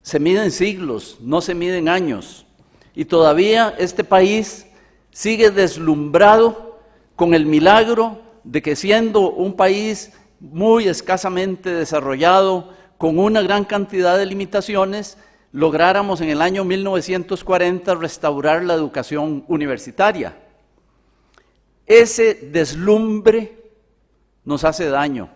se mide en siglos, no se mide en años. Y todavía este país sigue deslumbrado con el milagro de que, siendo un país muy escasamente desarrollado, con una gran cantidad de limitaciones, lográramos en el año 1940 restaurar la educación universitaria. Ese deslumbre nos hace daño.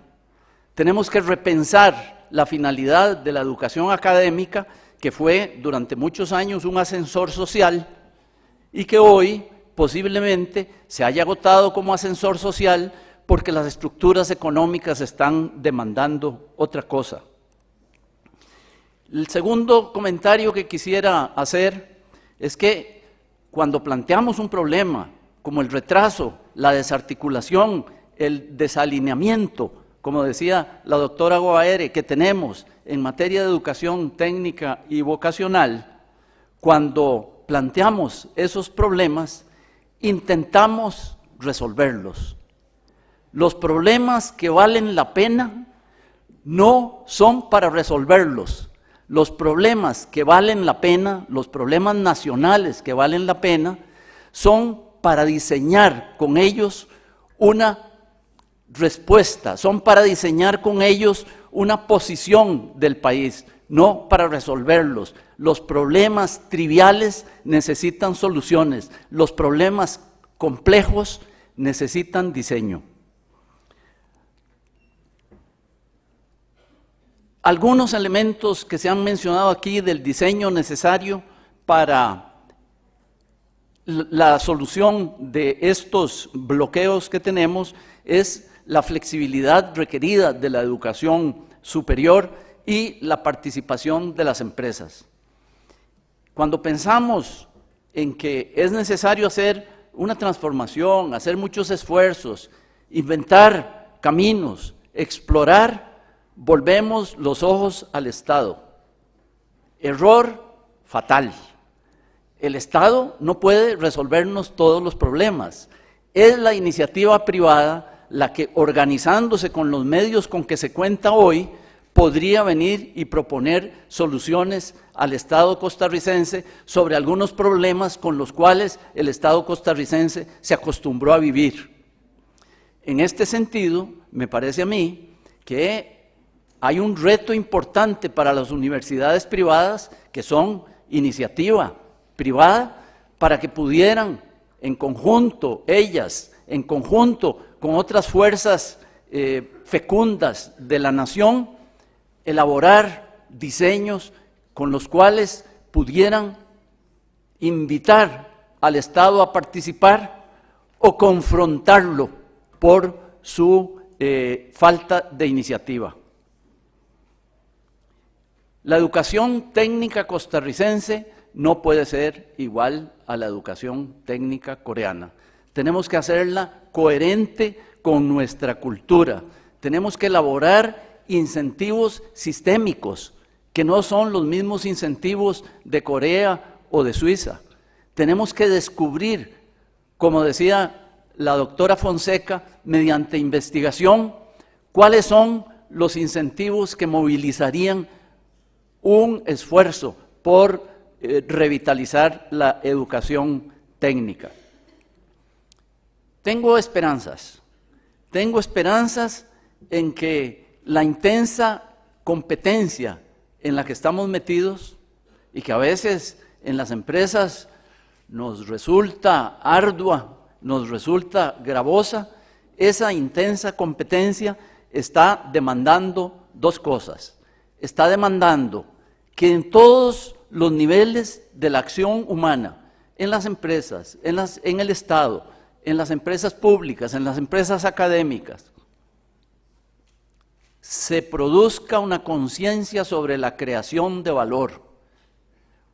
Tenemos que repensar la finalidad de la educación académica, que fue durante muchos años un ascensor social y que hoy posiblemente se haya agotado como ascensor social porque las estructuras económicas están demandando otra cosa. El segundo comentario que quisiera hacer es que cuando planteamos un problema como el retraso, la desarticulación, el desalineamiento, como decía la doctora Guaere, que tenemos en materia de educación técnica y vocacional, cuando planteamos esos problemas, intentamos resolverlos. Los problemas que valen la pena no son para resolverlos. Los problemas que valen la pena, los problemas nacionales que valen la pena, son para diseñar con ellos una respuesta, son para diseñar con ellos una posición del país, no para resolverlos. Los problemas triviales necesitan soluciones, los problemas complejos necesitan diseño. Algunos elementos que se han mencionado aquí del diseño necesario para la solución de estos bloqueos que tenemos es la flexibilidad requerida de la educación superior y la participación de las empresas. Cuando pensamos en que es necesario hacer una transformación, hacer muchos esfuerzos, inventar caminos, explorar, volvemos los ojos al Estado. Error fatal. El Estado no puede resolvernos todos los problemas. Es la iniciativa privada la que, organizándose con los medios con que se cuenta hoy, podría venir y proponer soluciones al Estado costarricense sobre algunos problemas con los cuales el Estado costarricense se acostumbró a vivir. En este sentido, me parece a mí que hay un reto importante para las universidades privadas, que son iniciativa privada, para que pudieran en conjunto, ellas, en conjunto con otras fuerzas fecundas de la nación, elaborar diseños con los cuales pudieran invitar al Estado a participar o confrontarlo por su falta de iniciativa. La educación técnica costarricense no puede ser igual a la educación técnica coreana. Tenemos que hacerla coherente con nuestra cultura. Tenemos que elaborar incentivos sistémicos, que no son los mismos incentivos de Corea o de Suiza. Tenemos que descubrir, como decía la doctora Fonseca, mediante investigación, cuáles son los incentivos que movilizarían un esfuerzo por revitalizar la educación técnica. Tengo esperanzas en que la intensa competencia en la que estamos metidos y que a veces en las empresas nos resulta ardua, nos resulta gravosa, esa intensa competencia está demandando dos cosas. Está demandando que en todos los niveles de la acción humana, en las empresas, en el Estado, en las empresas públicas, en las empresas académicas, se produzca una conciencia sobre la creación de valor.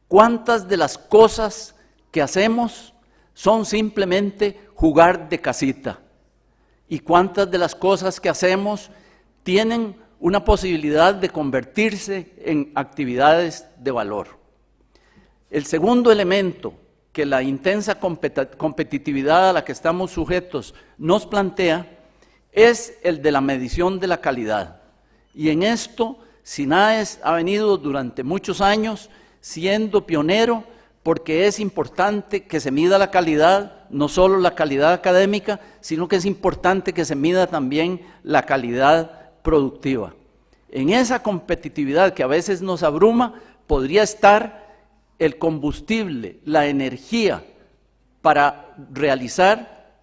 ¿Cuántas de las cosas que hacemos son simplemente jugar de casita? ¿Y cuántas de las cosas que hacemos tienen una posibilidad de convertirse en actividades de valor? El segundo elemento que la intensa competitividad a la que estamos sujetos nos plantea es el de la medición de la calidad. Y en esto SINAES ha venido durante muchos años siendo pionero porque es importante que se mida la calidad, no solo la calidad académica, sino que es importante que se mida también la calidad productiva. En esa competitividad que a veces nos abruma, podría estar el combustible, la energía para realizar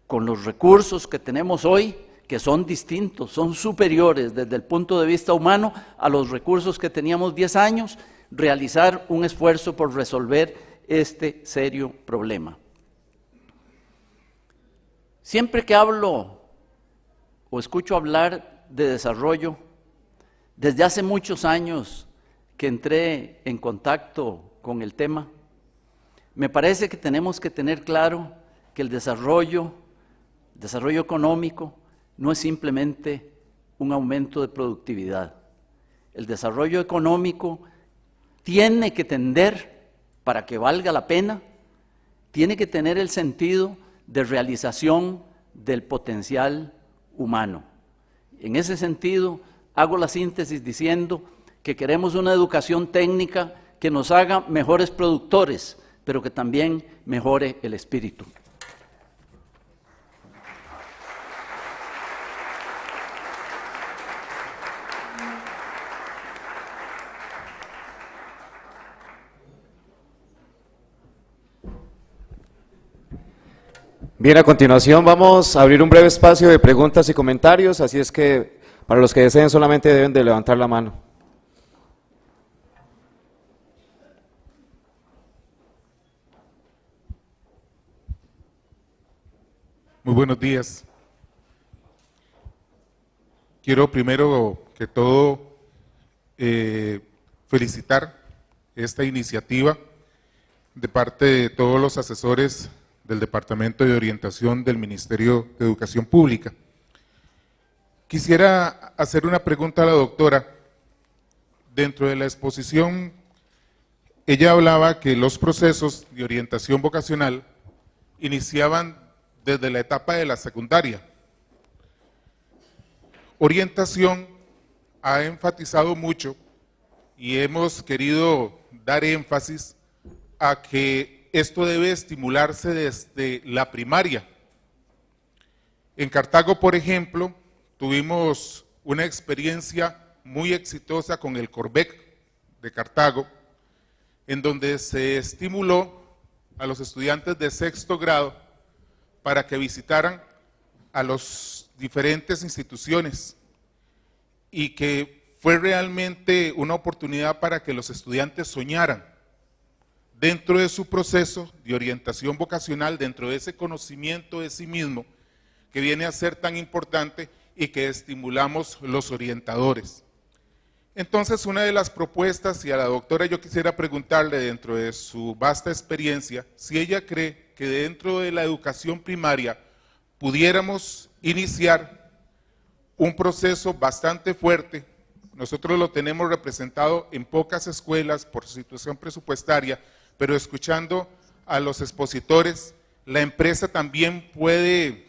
con los recursos que tenemos hoy, que son distintos, son superiores desde el punto de vista humano a los recursos que teníamos 10 años, realizar un esfuerzo por resolver este serio problema. Siempre que hablo o escucho hablar de desarrollo, desde hace muchos años que entré en contacto con el tema, me parece que tenemos que tener claro que el desarrollo económico no es simplemente un aumento de productividad. El desarrollo económico tiene que tender, para que valga la pena, tiene que tener el sentido de realización del potencial humano. En ese sentido, hago la síntesis diciendo que queremos una educación técnica que nos haga mejores productores, pero que también mejore el espíritu. Bien, a continuación vamos a abrir un breve espacio de preguntas y comentarios, así es que para los que deseen solamente deben de levantar la mano. Muy buenos días. Quiero primero que todo felicitar esta iniciativa de parte de todos los asesores del Departamento de Orientación del Ministerio de Educación Pública. Quisiera hacer una pregunta a la doctora. Dentro de la exposición, ella hablaba que los procesos de orientación vocacional iniciaban desde la etapa de la secundaria. Orientación ha enfatizado mucho y hemos querido dar énfasis a que esto debe estimularse desde la primaria. En Cartago, por ejemplo, tuvimos una experiencia muy exitosa con el Corbec de Cartago, en donde se estimuló a los estudiantes de sexto grado para que visitaran a las diferentes instituciones y que fue realmente una oportunidad para que los estudiantes soñaran dentro de su proceso de orientación vocacional, dentro de ese conocimiento de sí mismo que viene a ser tan importante y que estimulamos los orientadores. Entonces, una de las propuestas, y a la doctora yo quisiera preguntarle dentro de su vasta experiencia, si ella cree que dentro de la educación primaria pudiéramos iniciar un proceso bastante fuerte. Nosotros lo tenemos representado en pocas escuelas por situación presupuestaria, pero escuchando a los expositores, la empresa también puede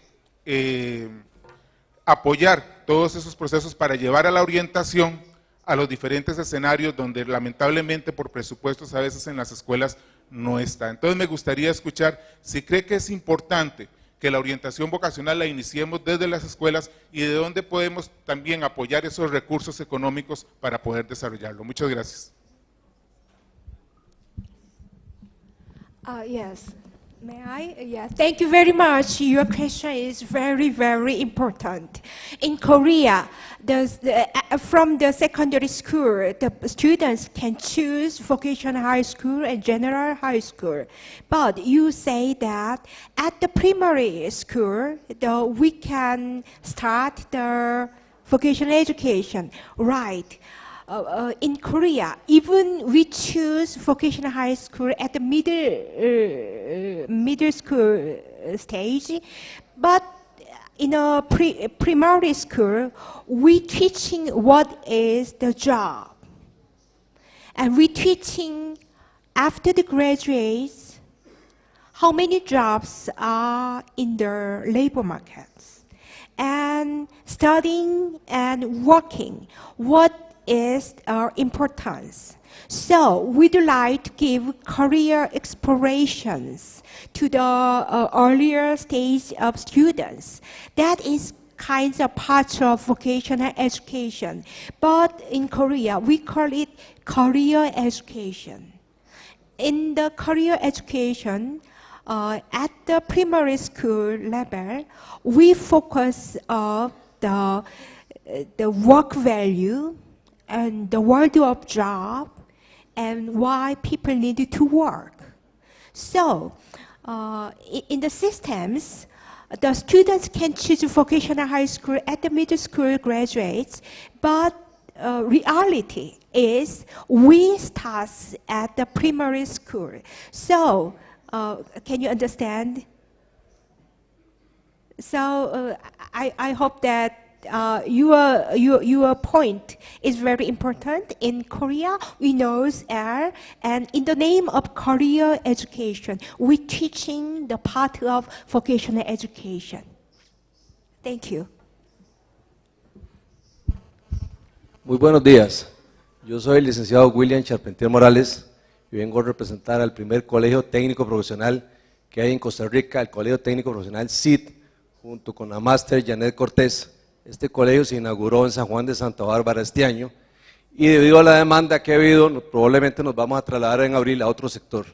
apoyar todos esos procesos para llevar a la orientación a los diferentes escenarios donde lamentablemente por presupuestos a veces en las escuelas no está. Entonces me gustaría escuchar si cree que es importante que la orientación vocacional la iniciemos desde las escuelas y de dónde podemos también apoyar esos recursos económicos para poder desarrollarlo. Muchas gracias. Yes. May I? Yeah, thank you very much. Your question is very, very important. In Korea, from the secondary school, the students can choose vocational high school and general high school. But you say that at the primary school, we can start the vocational education, right? In Korea, even we choose vocational high school at the middle school stage, but in a primary school, we teaching what is the job, and we teaching after the graduates how many jobs are in the labor markets, and studying and working what is importance. So we'd like to give career explorations to the earlier stage of students. That is kinds of parts of vocational education. But in Korea, we call it career education. In the career education, at the primary school level, we focus on the work value and the world of job and why people need to work. So, in the systems, the students can choose vocational high school at the middle school graduates, but reality is we start at the primary school. So, can you understand? So, I hope that your point is very important. In Korea, we know air, and in the name of career education, we're teaching the part of vocational education. Thank you. Muy buenos días. Yo soy el licenciado William Charpentier Morales y vengo a representar al primer colegio técnico profesional que hay en Costa Rica, el Colegio Técnico Profesional CIT, junto con la máster Janet Cortés. Este colegio se inauguró en San Juan de Santa Bárbara este año y debido a la demanda que ha habido, probablemente nos vamos a trasladar en abril a otro sector.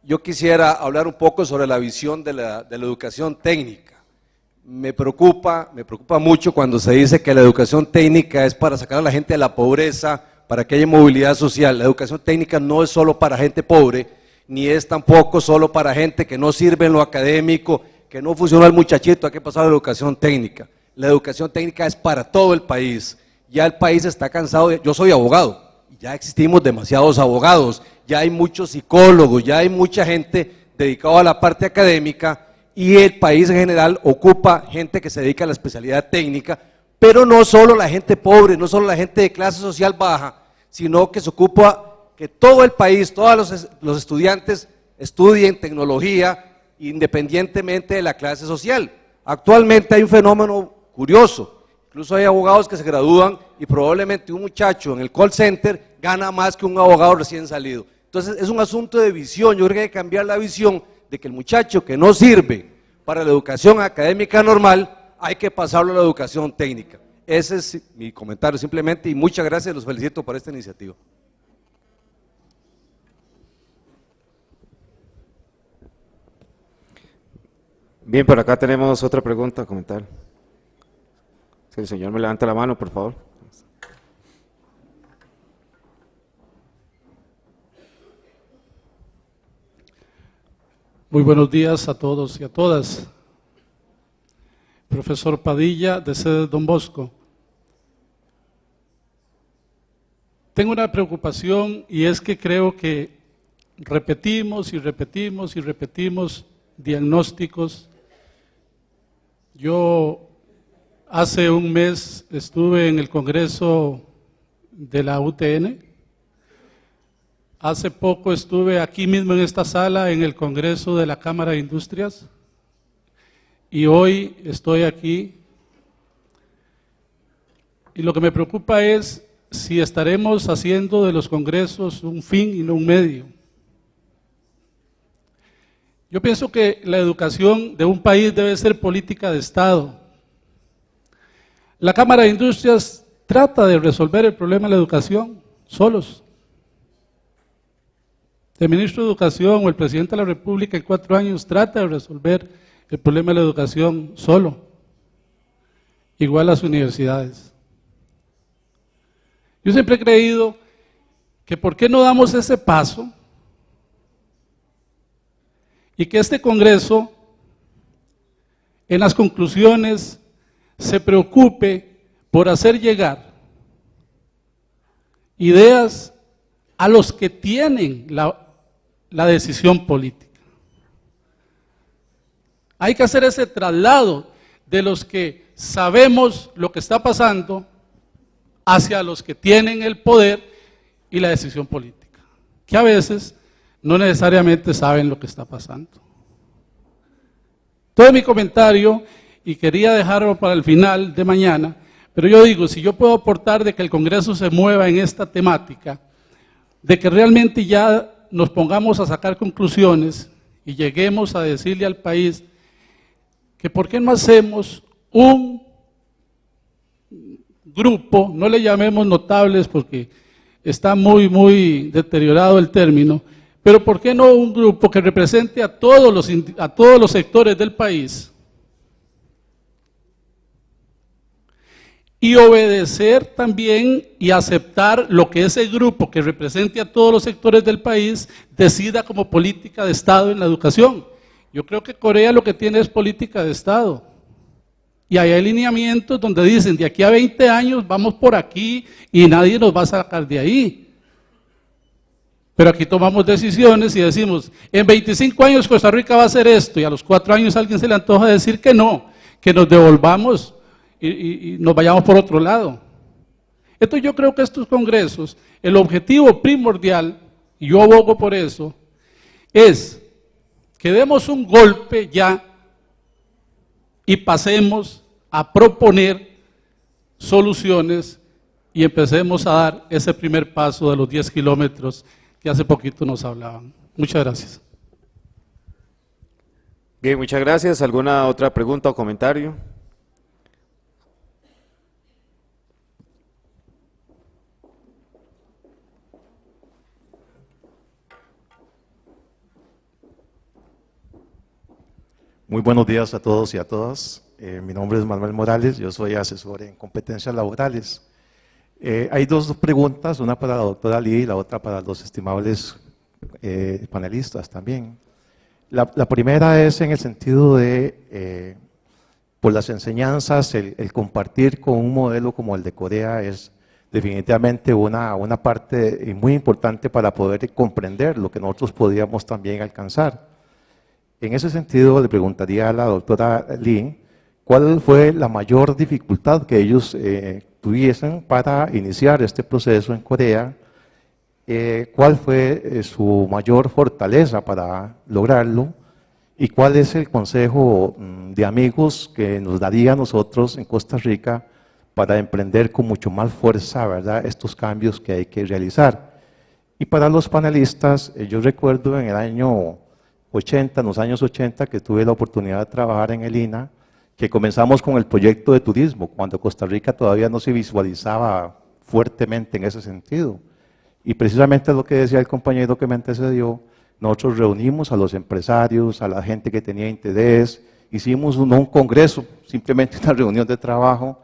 Yo quisiera hablar un poco sobre la visión de la educación técnica. Me preocupa mucho cuando se dice que la educación técnica es para sacar a la gente de la pobreza, para que haya movilidad social. La educación técnica no es solo para gente pobre, ni es tampoco solo para gente que no sirve en lo académico, que no funciona el muchachito, hay que pasar a la educación técnica. La educación técnica es para todo el país. Ya el país está cansado, yo soy abogado, ya existimos demasiados abogados, ya hay muchos psicólogos, ya hay mucha gente dedicada a la parte académica y el país en general ocupa gente que se dedica a la especialidad técnica, pero no solo la gente pobre, no solo la gente de clase social baja, sino que se ocupa que todo el país, todos los estudiantes estudien tecnología independientemente de la clase social. Actualmente hay un fenómeno curioso, incluso hay abogados que se gradúan y probablemente un muchacho en el call center gana más que un abogado recién salido. Entonces es un asunto de visión, yo creo que hay que cambiar la visión de que el muchacho que no sirve para la educación académica normal, hay que pasarlo a la educación técnica. Ese es mi comentario simplemente y muchas gracias, los felicito por esta iniciativa. Bien, por acá tenemos otra pregunta, comentario. Si el señor me levanta la mano, por favor. Muy buenos días a todos y a todas. Profesor Padilla, de sede Don Bosco. Tengo una preocupación y es que creo que repetimos y repetimos y repetimos diagnósticos. Yo hace un mes estuve en el Congreso de la UTN. Hace poco estuve aquí mismo en esta sala en el Congreso de la Cámara de Industrias y hoy estoy aquí. Y lo que me preocupa es si estaremos haciendo de los congresos un fin y no un medio. Yo pienso que la educación de un país debe ser política de Estado. La Cámara de Industrias trata de resolver el problema de la educación solos. El ministro de Educación o el presidente de la República en 4 años trata de resolver el problema de la educación solo, igual las universidades. Yo siempre he creído que ¿por qué no damos ese paso? Y que este Congreso, en las conclusiones, se preocupe por hacer llegar ideas a los que tienen la decisión política. Hay que hacer ese traslado de los que sabemos lo que está pasando hacia los que tienen el poder y la decisión política, que a veces no necesariamente saben lo que está pasando. Todo mi comentario, y quería dejarlo para el final de mañana, Pero yo digo, si yo puedo aportar de que el Congreso se mueva en esta temática, de que realmente ya nos pongamos a sacar conclusiones y lleguemos a decirle al país que por qué no hacemos un grupo, no le llamemos notables porque está muy deteriorado el término, pero por qué no un grupo que represente a todos los sectores del país y obedecer también y aceptar lo que ese grupo que represente a todos los sectores del país decida como política de Estado en la educación. Yo creo que Corea lo que tiene es política de Estado. Y hay alineamientos donde dicen, de aquí a 20 años vamos por aquí y nadie nos va a sacar de ahí. Pero aquí tomamos decisiones y decimos, en 25 años Costa Rica va a hacer esto, y a los 4 años a alguien se le antoja decir que no, que nos devolvamos y nos vayamos por otro lado. Entonces yo creo que estos congresos, el objetivo primordial, y yo abogo por eso, es que demos un golpe ya y pasemos a proponer soluciones y empecemos a dar ese primer paso de los 10 kilómetros que hace poquito nos hablaban. Muchas gracias. Bien, muchas gracias. ¿Alguna otra pregunta o comentario? Muy buenos días a todos y a todas. Mi nombre es Manuel Morales, yo soy asesor en competencias laborales. Hay dos preguntas, una para la doctora Lee y la otra para los estimables panelistas también. La primera es en el sentido de, por las enseñanzas, el compartir con un modelo como el de Corea es definitivamente una parte muy importante para poder comprender lo que nosotros podíamos también alcanzar. En ese sentido, le preguntaría a la doctora Lee, ¿cuál fue la mayor dificultad que ellos tuviesen para iniciar este proceso en Corea? ¿Cuál fue su mayor fortaleza para lograrlo? ¿Y cuál es el consejo de amigos que nos daría a nosotros en Costa Rica para emprender con mucho más fuerza, ¿verdad?, estos cambios que hay que realizar? Y para los panelistas, yo recuerdo en el año 80, en los años 80, que tuve la oportunidad de trabajar en el INA, que comenzamos con el proyecto de turismo, cuando Costa Rica todavía no se visualizaba fuertemente en ese sentido. Y precisamente lo que decía el compañero que me antecedió, nosotros reunimos a los empresarios, a la gente que tenía interés, hicimos un congreso, simplemente una reunión de trabajo,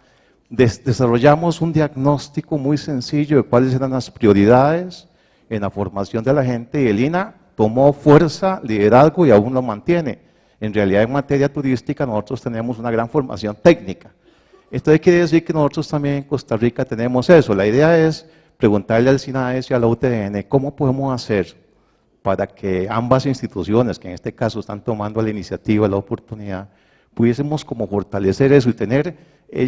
desarrollamos un diagnóstico muy sencillo de cuáles eran las prioridades en la formación de la gente, y el INA tomó fuerza, liderazgo y aún lo mantiene. En realidad, en materia turística nosotros tenemos una gran formación técnica. Esto quiere decir que nosotros también en Costa Rica tenemos eso. La idea es preguntarle al SINAES y a la UTN cómo podemos hacer para que ambas instituciones, que en este caso están tomando la iniciativa, la oportunidad, pudiésemos como fortalecer eso y tener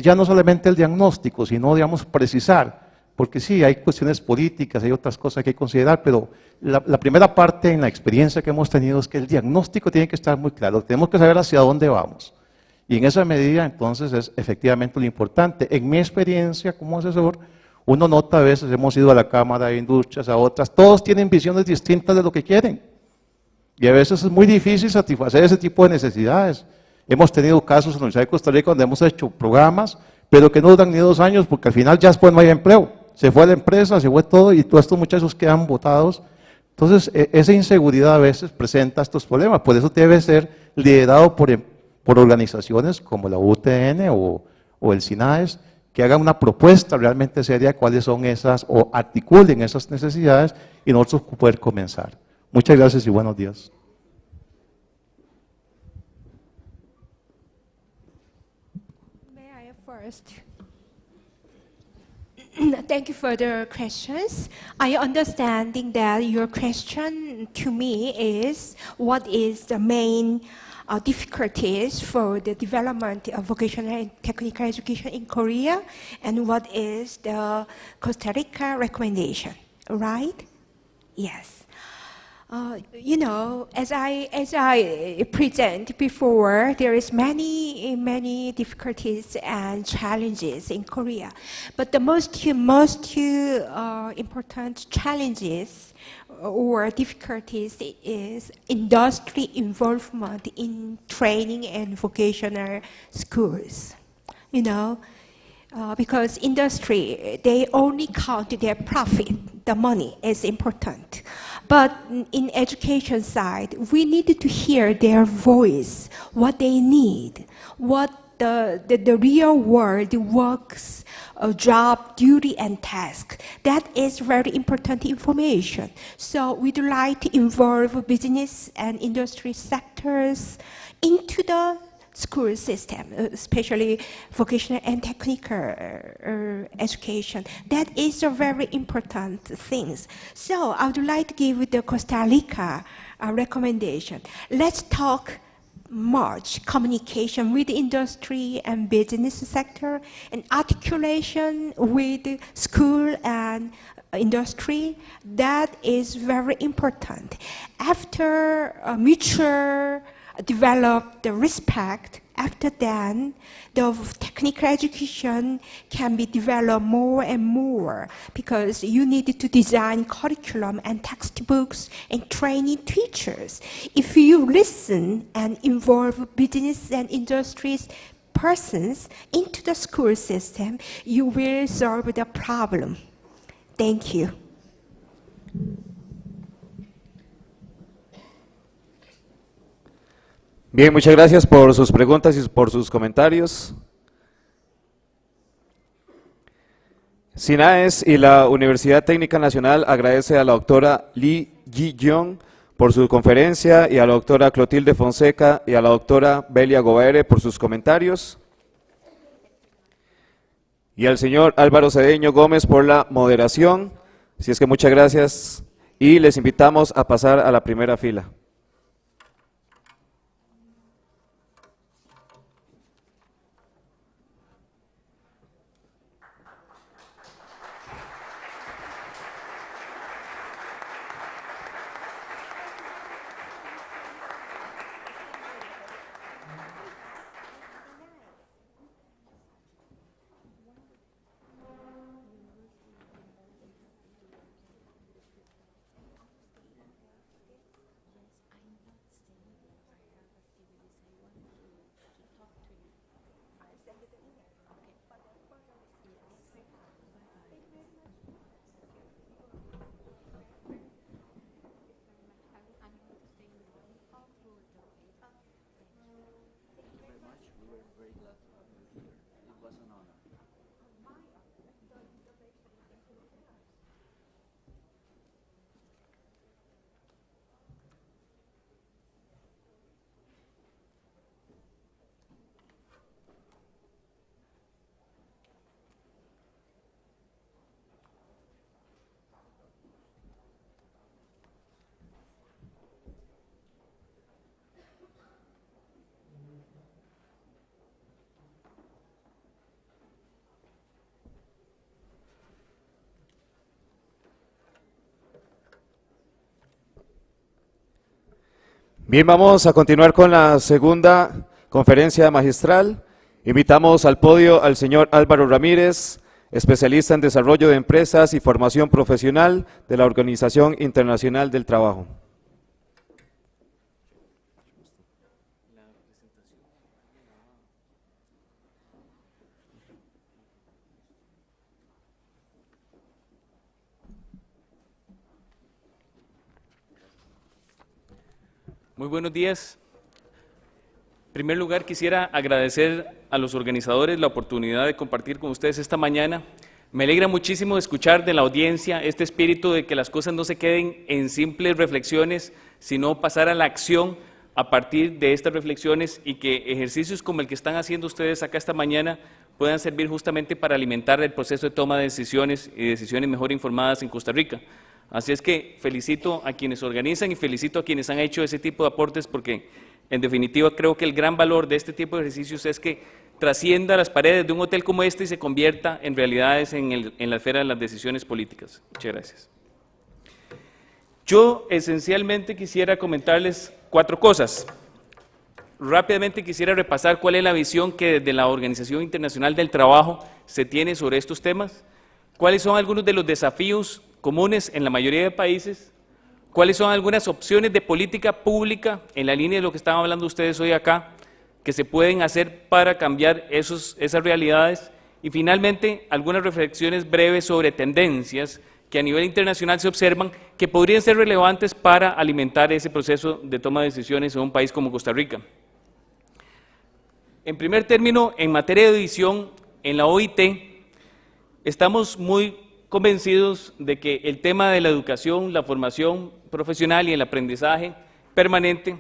ya no solamente el diagnóstico, sino, digamos, precisar. Porque sí, hay cuestiones políticas, hay otras cosas que hay que considerar, pero la primera parte en la experiencia que hemos tenido es que el diagnóstico tiene que estar muy claro, tenemos que saber hacia dónde vamos. Y en esa medida, entonces, es efectivamente lo importante. En mi experiencia como asesor, uno nota a veces, hemos ido a la Cámara de Industrias, a otras, todos tienen visiones distintas de lo que quieren. Y a veces es muy difícil satisfacer ese tipo de necesidades. Hemos tenido casos en la Universidad de Costa Rica donde hemos hecho programas, pero que no duran ni 2 años porque al final ya después no hay empleo. Se fue la empresa, se fue todo y todos estos muchachos quedan botados. Entonces, esa inseguridad a veces presenta estos problemas. Por eso debe ser liderado por organizaciones como la UTN o el SINAES, que hagan una propuesta realmente seria de cuáles son esas, o articulen esas necesidades y nosotros poder comenzar. Muchas gracias y buenos días. May I first? Thank you for the questions. I understanding that your question to me is what is the main difficulties for the development of vocational and technical education in Korea, and what is the Costa Rica recommendation, right? Yes. You know, as I present before, there is many difficulties and challenges in Korea, but the most important challenges or difficulties is industry involvement in training and vocational schools. You know, because industry, they only count their profit, the money is important. But in education side, we need to hear their voice, what they need, what the real world works, job, duty, and task. That is very important information. So we'd like to involve business and industry sectors into the school system, especially vocational and technical education. That is a very important thing. So I would like to give the Costa Rica recommendation. Let's talk much communication with industry and business sector and articulation with school and industry. That is very important. After mutual develop the respect, after then, the technical education can be developed more and more because you need to design curriculum and textbooks and training teachers. If you listen and involve business and industries persons into the school system, you will solve the problem. Thank you. Bien, muchas gracias por sus preguntas y por sus comentarios. SINAES y la Universidad Técnica Nacional agradece a la doctora Lee Ji-Young por su conferencia y a la doctora Clotilde Fonseca y a la doctora Belia Gobaere por sus comentarios y al señor Álvaro Cedeño Gómez por la moderación. Así es que muchas gracias y les invitamos a pasar a la primera fila. Bien, vamos a continuar con la segunda conferencia magistral. Invitamos al podio al señor Álvaro Ramírez, especialista en desarrollo de empresas y formación profesional de la Organización Internacional del Trabajo. Muy buenos días. En primer lugar, quisiera agradecer a los organizadores la oportunidad de compartir con ustedes esta mañana. Me alegra muchísimo escuchar de la audiencia este espíritu de que las cosas no se queden en simples reflexiones, sino pasar a la acción a partir de estas reflexiones y que ejercicios como el que están haciendo ustedes acá esta mañana puedan servir justamente para alimentar el proceso de toma de decisiones y decisiones mejor informadas en Costa Rica. Así es que felicito a quienes organizan y felicito a quienes han hecho ese tipo de aportes porque, en definitiva, creo que el gran valor de este tipo de ejercicios es que trascienda las paredes de un hotel como este y se convierta en realidades en la esfera de las decisiones políticas. Muchas gracias. Yo esencialmente quisiera comentarles 4 cosas. Rápidamente quisiera repasar cuál es la visión que desde la Organización Internacional del Trabajo se tiene sobre estos temas, cuáles son algunos de los desafíos comunes en la mayoría de países, cuáles son algunas opciones de política pública en la línea de lo que estaban hablando ustedes hoy acá, que se pueden hacer para cambiar esas realidades, y finalmente algunas reflexiones breves sobre tendencias que a nivel internacional se observan que podrían ser relevantes para alimentar ese proceso de toma de decisiones en un país como Costa Rica. En primer término, en materia de edición, en la OIT estamos muy convencidos de que el tema de la educación, la formación profesional y el aprendizaje permanente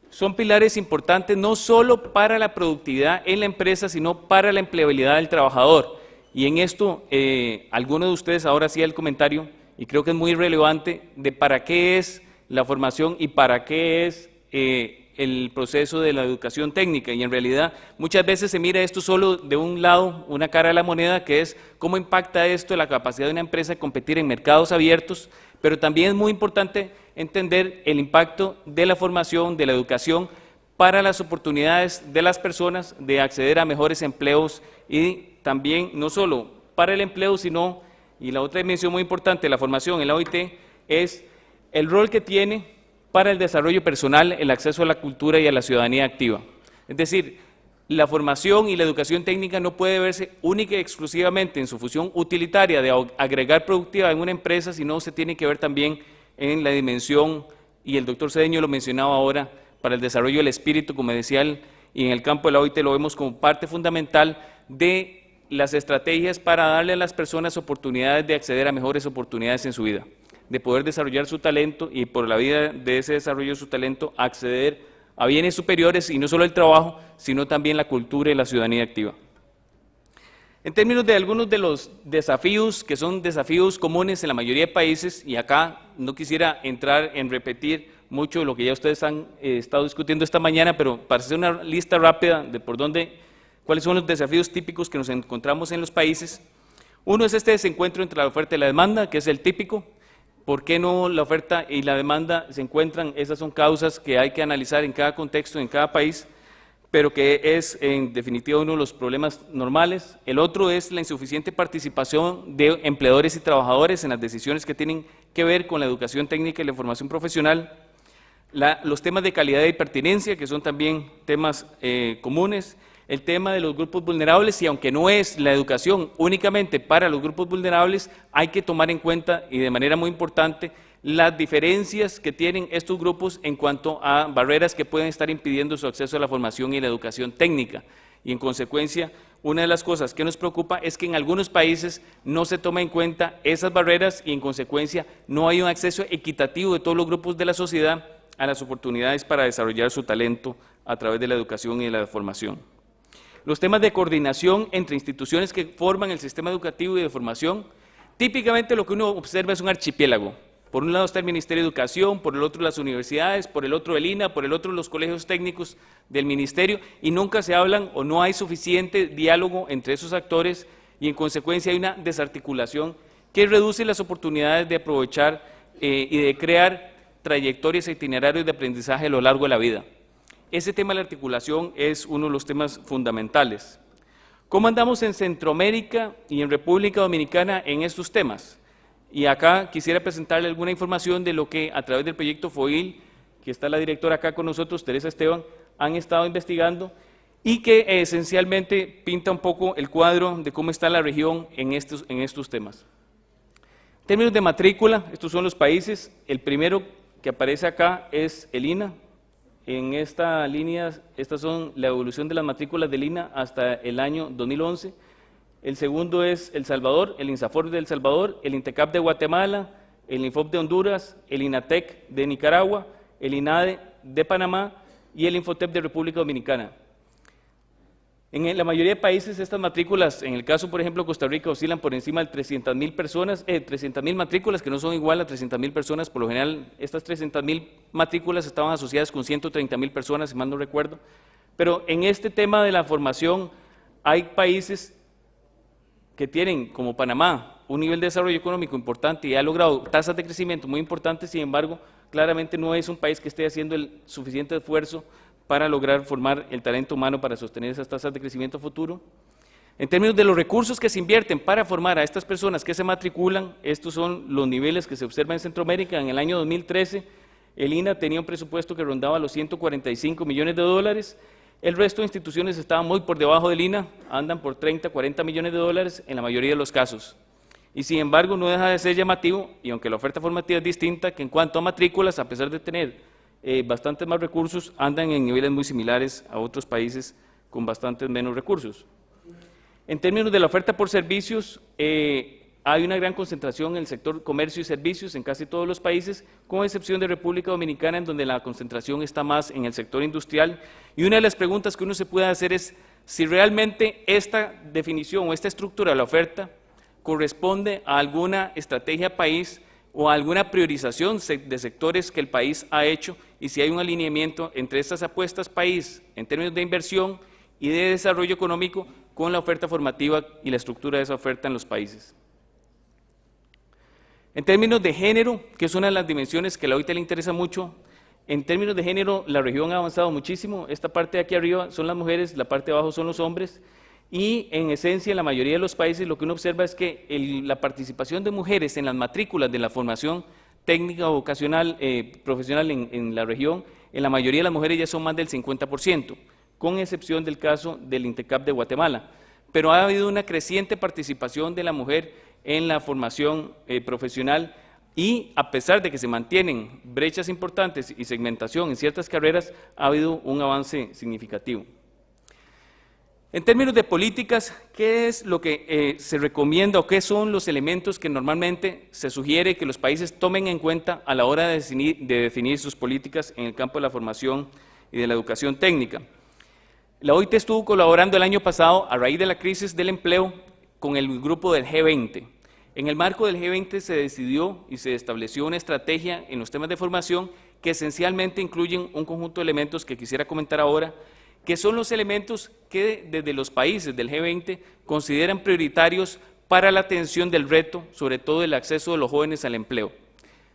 son pilares importantes no solo para la productividad en la empresa, sino para la empleabilidad del trabajador. Y en esto, alguno de ustedes ahora hacía el comentario, y creo que es muy relevante, de para qué es la formación y para qué es el proceso de la educación técnica, y en realidad muchas veces se mira esto solo de un lado, una cara de la moneda, que es cómo impacta esto la capacidad de una empresa de competir en mercados abiertos, pero también es muy importante entender el impacto de la formación, de la educación, para las oportunidades de las personas de acceder a mejores empleos, y también no solo para el empleo, sino, y la otra dimensión muy importante de la formación en la OIT, es el rol que tiene para el desarrollo personal, el acceso a la cultura y a la ciudadanía activa. Es decir, la formación y la educación técnica no puede verse única y exclusivamente en su función utilitaria de agregar productividad en una empresa, sino se tiene que ver también en la dimensión, y el doctor Cedeño lo mencionaba ahora, para el desarrollo del espíritu, como decía él, y en el campo de la OIT lo vemos como parte fundamental de las estrategias para darle a las personas oportunidades de acceder a mejores oportunidades en su vida, de poder desarrollar su talento y por la vida de ese desarrollo de su talento acceder a bienes superiores, y no solo el trabajo, sino también la cultura y la ciudadanía activa. En términos de algunos de los desafíos, que son desafíos comunes en la mayoría de países, y acá no quisiera entrar en repetir mucho de lo que ya ustedes han estado discutiendo esta mañana, pero para hacer una lista rápida de cuáles son los desafíos típicos que nos encontramos en los países. Uno es este desencuentro entre la oferta y la demanda, que es el típico. ¿Por qué no la oferta y la demanda se encuentran? Esas son causas que hay que analizar en cada contexto, en cada país, pero que es en definitiva uno de los problemas normales. El otro es la insuficiente participación de empleadores y trabajadores en las decisiones que tienen que ver con la educación técnica y la formación profesional. Los temas de calidad y pertinencia, que son también temas comunes. El tema de los grupos vulnerables, y aunque no es la educación únicamente para los grupos vulnerables, hay que tomar en cuenta, y de manera muy importante, las diferencias que tienen estos grupos en cuanto a barreras que pueden estar impidiendo su acceso a la formación y la educación técnica. Y en consecuencia, una de las cosas que nos preocupa es que en algunos países no se toma en cuenta esas barreras, y en consecuencia no hay un acceso equitativo de todos los grupos de la sociedad a las oportunidades para desarrollar su talento a través de la educación y de la formación. Los temas de coordinación entre instituciones que forman el sistema educativo y de formación, típicamente lo que uno observa es un archipiélago. Por un lado está el Ministerio de Educación, por el otro las universidades, por el otro el INA, por el otro los colegios técnicos del Ministerio, y nunca se hablan o no hay suficiente diálogo entre esos actores, y en consecuencia hay una desarticulación que reduce las oportunidades de aprovechar y de crear trayectorias e itinerarios de aprendizaje a lo largo de la vida. Ese tema de la articulación es uno de los temas fundamentales. ¿Cómo andamos en Centroamérica y en República Dominicana en estos temas? Y acá quisiera presentarle alguna información de lo que a través del proyecto FOIL, que está la directora acá con nosotros, Teresa Esteban, han estado investigando, y que esencialmente pinta un poco el cuadro de cómo está la región en estos temas. En términos de matrícula, estos son los países. El primero que aparece acá es el INA. En esta línea, estas son la evolución de las matrículas del INA hasta el año 2011. El segundo es El Salvador, el INSAFOR de El Salvador, el INTECAP de Guatemala, el INFOP de Honduras, el INATEC de Nicaragua, el INADE de Panamá y el Infotep de República Dominicana. En la mayoría de países estas matrículas, en el caso por ejemplo de Costa Rica, oscilan por encima de 300,000 personas, 300,000 matrículas, que no son igual a 300,000 personas. Por lo general estas 300,000 matrículas estaban asociadas con 130,000 personas, si mal no recuerdo. Pero en este tema de la formación hay países que tienen, como Panamá, un nivel de desarrollo económico importante y ha logrado tasas de crecimiento muy importantes, sin embargo, claramente no es un país que esté haciendo el suficiente esfuerzo para lograr formar el talento humano para sostener esas tasas de crecimiento futuro. En términos de los recursos que se invierten para formar a estas personas que se matriculan, estos son los niveles que se observan en Centroamérica. En el año 2013, el INA tenía un presupuesto que rondaba los 145 millones de dólares. El resto de instituciones estaban muy por debajo del INA, andan por 30, 40 millones de dólares en la mayoría de los casos. Y sin embargo, no deja de ser llamativo, y aunque la oferta formativa es distinta, que en cuanto a matrículas, a pesar de tener bastantes más recursos, andan en niveles muy similares a otros países con bastantes menos recursos. En términos de la oferta por servicios, hay una gran concentración en el sector comercio y servicios en casi todos los países, con excepción de República Dominicana, en donde la concentración está más en el sector industrial. Y una de las preguntas que uno se puede hacer es si realmente esta definición o esta estructura de la oferta corresponde a alguna estrategia país o a alguna priorización de sectores que el país ha hecho, y si hay un alineamiento entre estas apuestas país en términos de inversión y de desarrollo económico con la oferta formativa y la estructura de esa oferta en los países. En términos de género, que es una de las dimensiones que a la OIT le interesa mucho, en términos de género la región ha avanzado muchísimo. Esta parte de aquí arriba son las mujeres, la parte de abajo son los hombres, y en esencia en la mayoría de los países lo que uno observa es que la participación de mujeres en las matrículas de la formación técnica o vocacional profesional en la región, en la mayoría de las mujeres ya son más del 50%, con excepción del caso del INTECAP de Guatemala. Pero ha habido una creciente participación de la mujer en la formación profesional, y a pesar de que se mantienen brechas importantes y segmentación en ciertas carreras, ha habido un avance significativo. En términos de políticas, ¿qué es lo que se recomienda o qué son los elementos que normalmente se sugiere que los países tomen en cuenta a la hora de definir sus políticas en el campo de la formación y de la educación técnica? La OIT estuvo colaborando el año pasado a raíz de la crisis del empleo con el grupo del G20. En el marco del G20 se decidió y se estableció una estrategia en los temas de formación que esencialmente incluyen un conjunto de elementos que quisiera comentar ahora, que son los elementos que desde los países del G20 consideran prioritarios para la atención del reto, sobre todo el acceso de los jóvenes al empleo.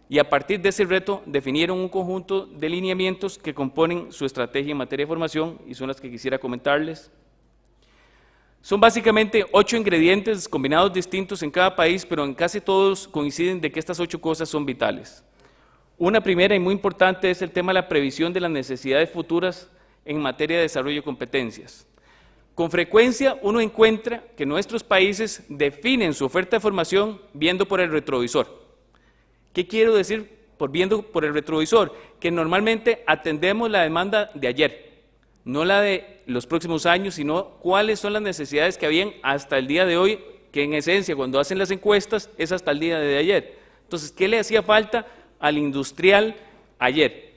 Y a partir de ese reto definieron un conjunto de lineamientos que componen su estrategia en materia de formación, y son las que quisiera comentarles. Son básicamente 8 ingredientes combinados distintos en cada país, pero en casi todos coinciden de que estas 8 cosas son vitales. Una primera y muy importante es el tema de la previsión de las necesidades futuras en materia de desarrollo de competencias. Con frecuencia uno encuentra que nuestros países definen su oferta de formación viendo por el retrovisor. ¿Qué quiero decir por viendo por el retrovisor? Que normalmente atendemos la demanda de ayer, no la de los próximos años, sino cuáles son las necesidades que habían hasta el día de hoy, que en esencia cuando hacen las encuestas es hasta el día de ayer. Entonces, ¿qué le hacía falta al industrial ayer?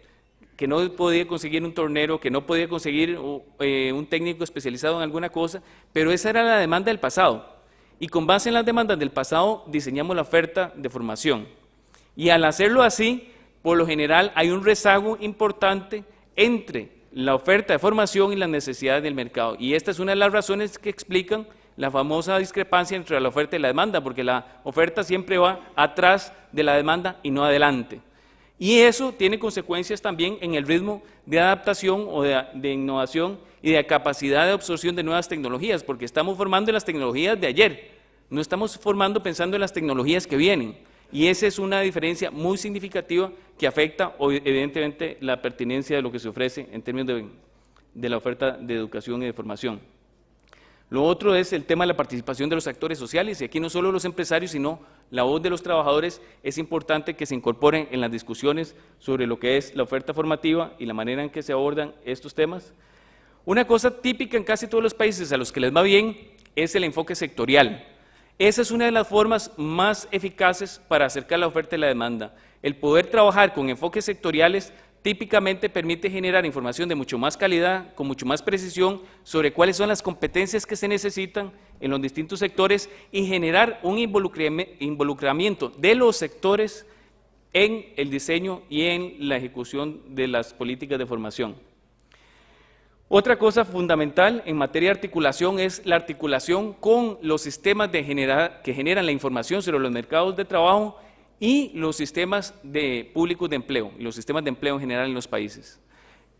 Que no podía conseguir un tornero, que no podía conseguir un técnico especializado en alguna cosa, pero esa era la demanda del pasado. Y con base en las demandas del pasado diseñamos la oferta de formación. Y al hacerlo así, por lo general hay un rezago importante entre la oferta de formación y las necesidades del mercado. Y esta es una de las razones que explican la famosa discrepancia entre la oferta y la demanda, porque la oferta siempre va atrás de la demanda y no adelante. Y eso tiene consecuencias también en el ritmo de adaptación o de innovación y de capacidad de absorción de nuevas tecnologías, porque estamos formando en las tecnologías de ayer, no estamos formando pensando en las tecnologías que vienen. Y esa es una diferencia muy significativa que afecta evidentemente la pertinencia de lo que se ofrece en términos de la oferta de educación y de formación. Lo otro es el tema de la participación de los actores sociales, y aquí no solo los empresarios, sino la voz de los trabajadores es importante que se incorporen en las discusiones sobre lo que es la oferta formativa y la manera en que se abordan estos temas. Una cosa típica en casi todos los países a los que les va bien es el enfoque sectorial. Esa es una de las formas más eficaces para acercar la oferta y la demanda. El poder trabajar con enfoques sectoriales típicamente permite generar información de mucho más calidad, con mucho más precisión, sobre cuáles son las competencias que se necesitan en los distintos sectores y generar un involucramiento de los sectores en el diseño y en la ejecución de las políticas de formación. Otra cosa fundamental en materia de articulación es la articulación con los sistemas que generan la información sobre los mercados de trabajo y los sistemas públicos de empleo, y los sistemas de empleo en general en los países.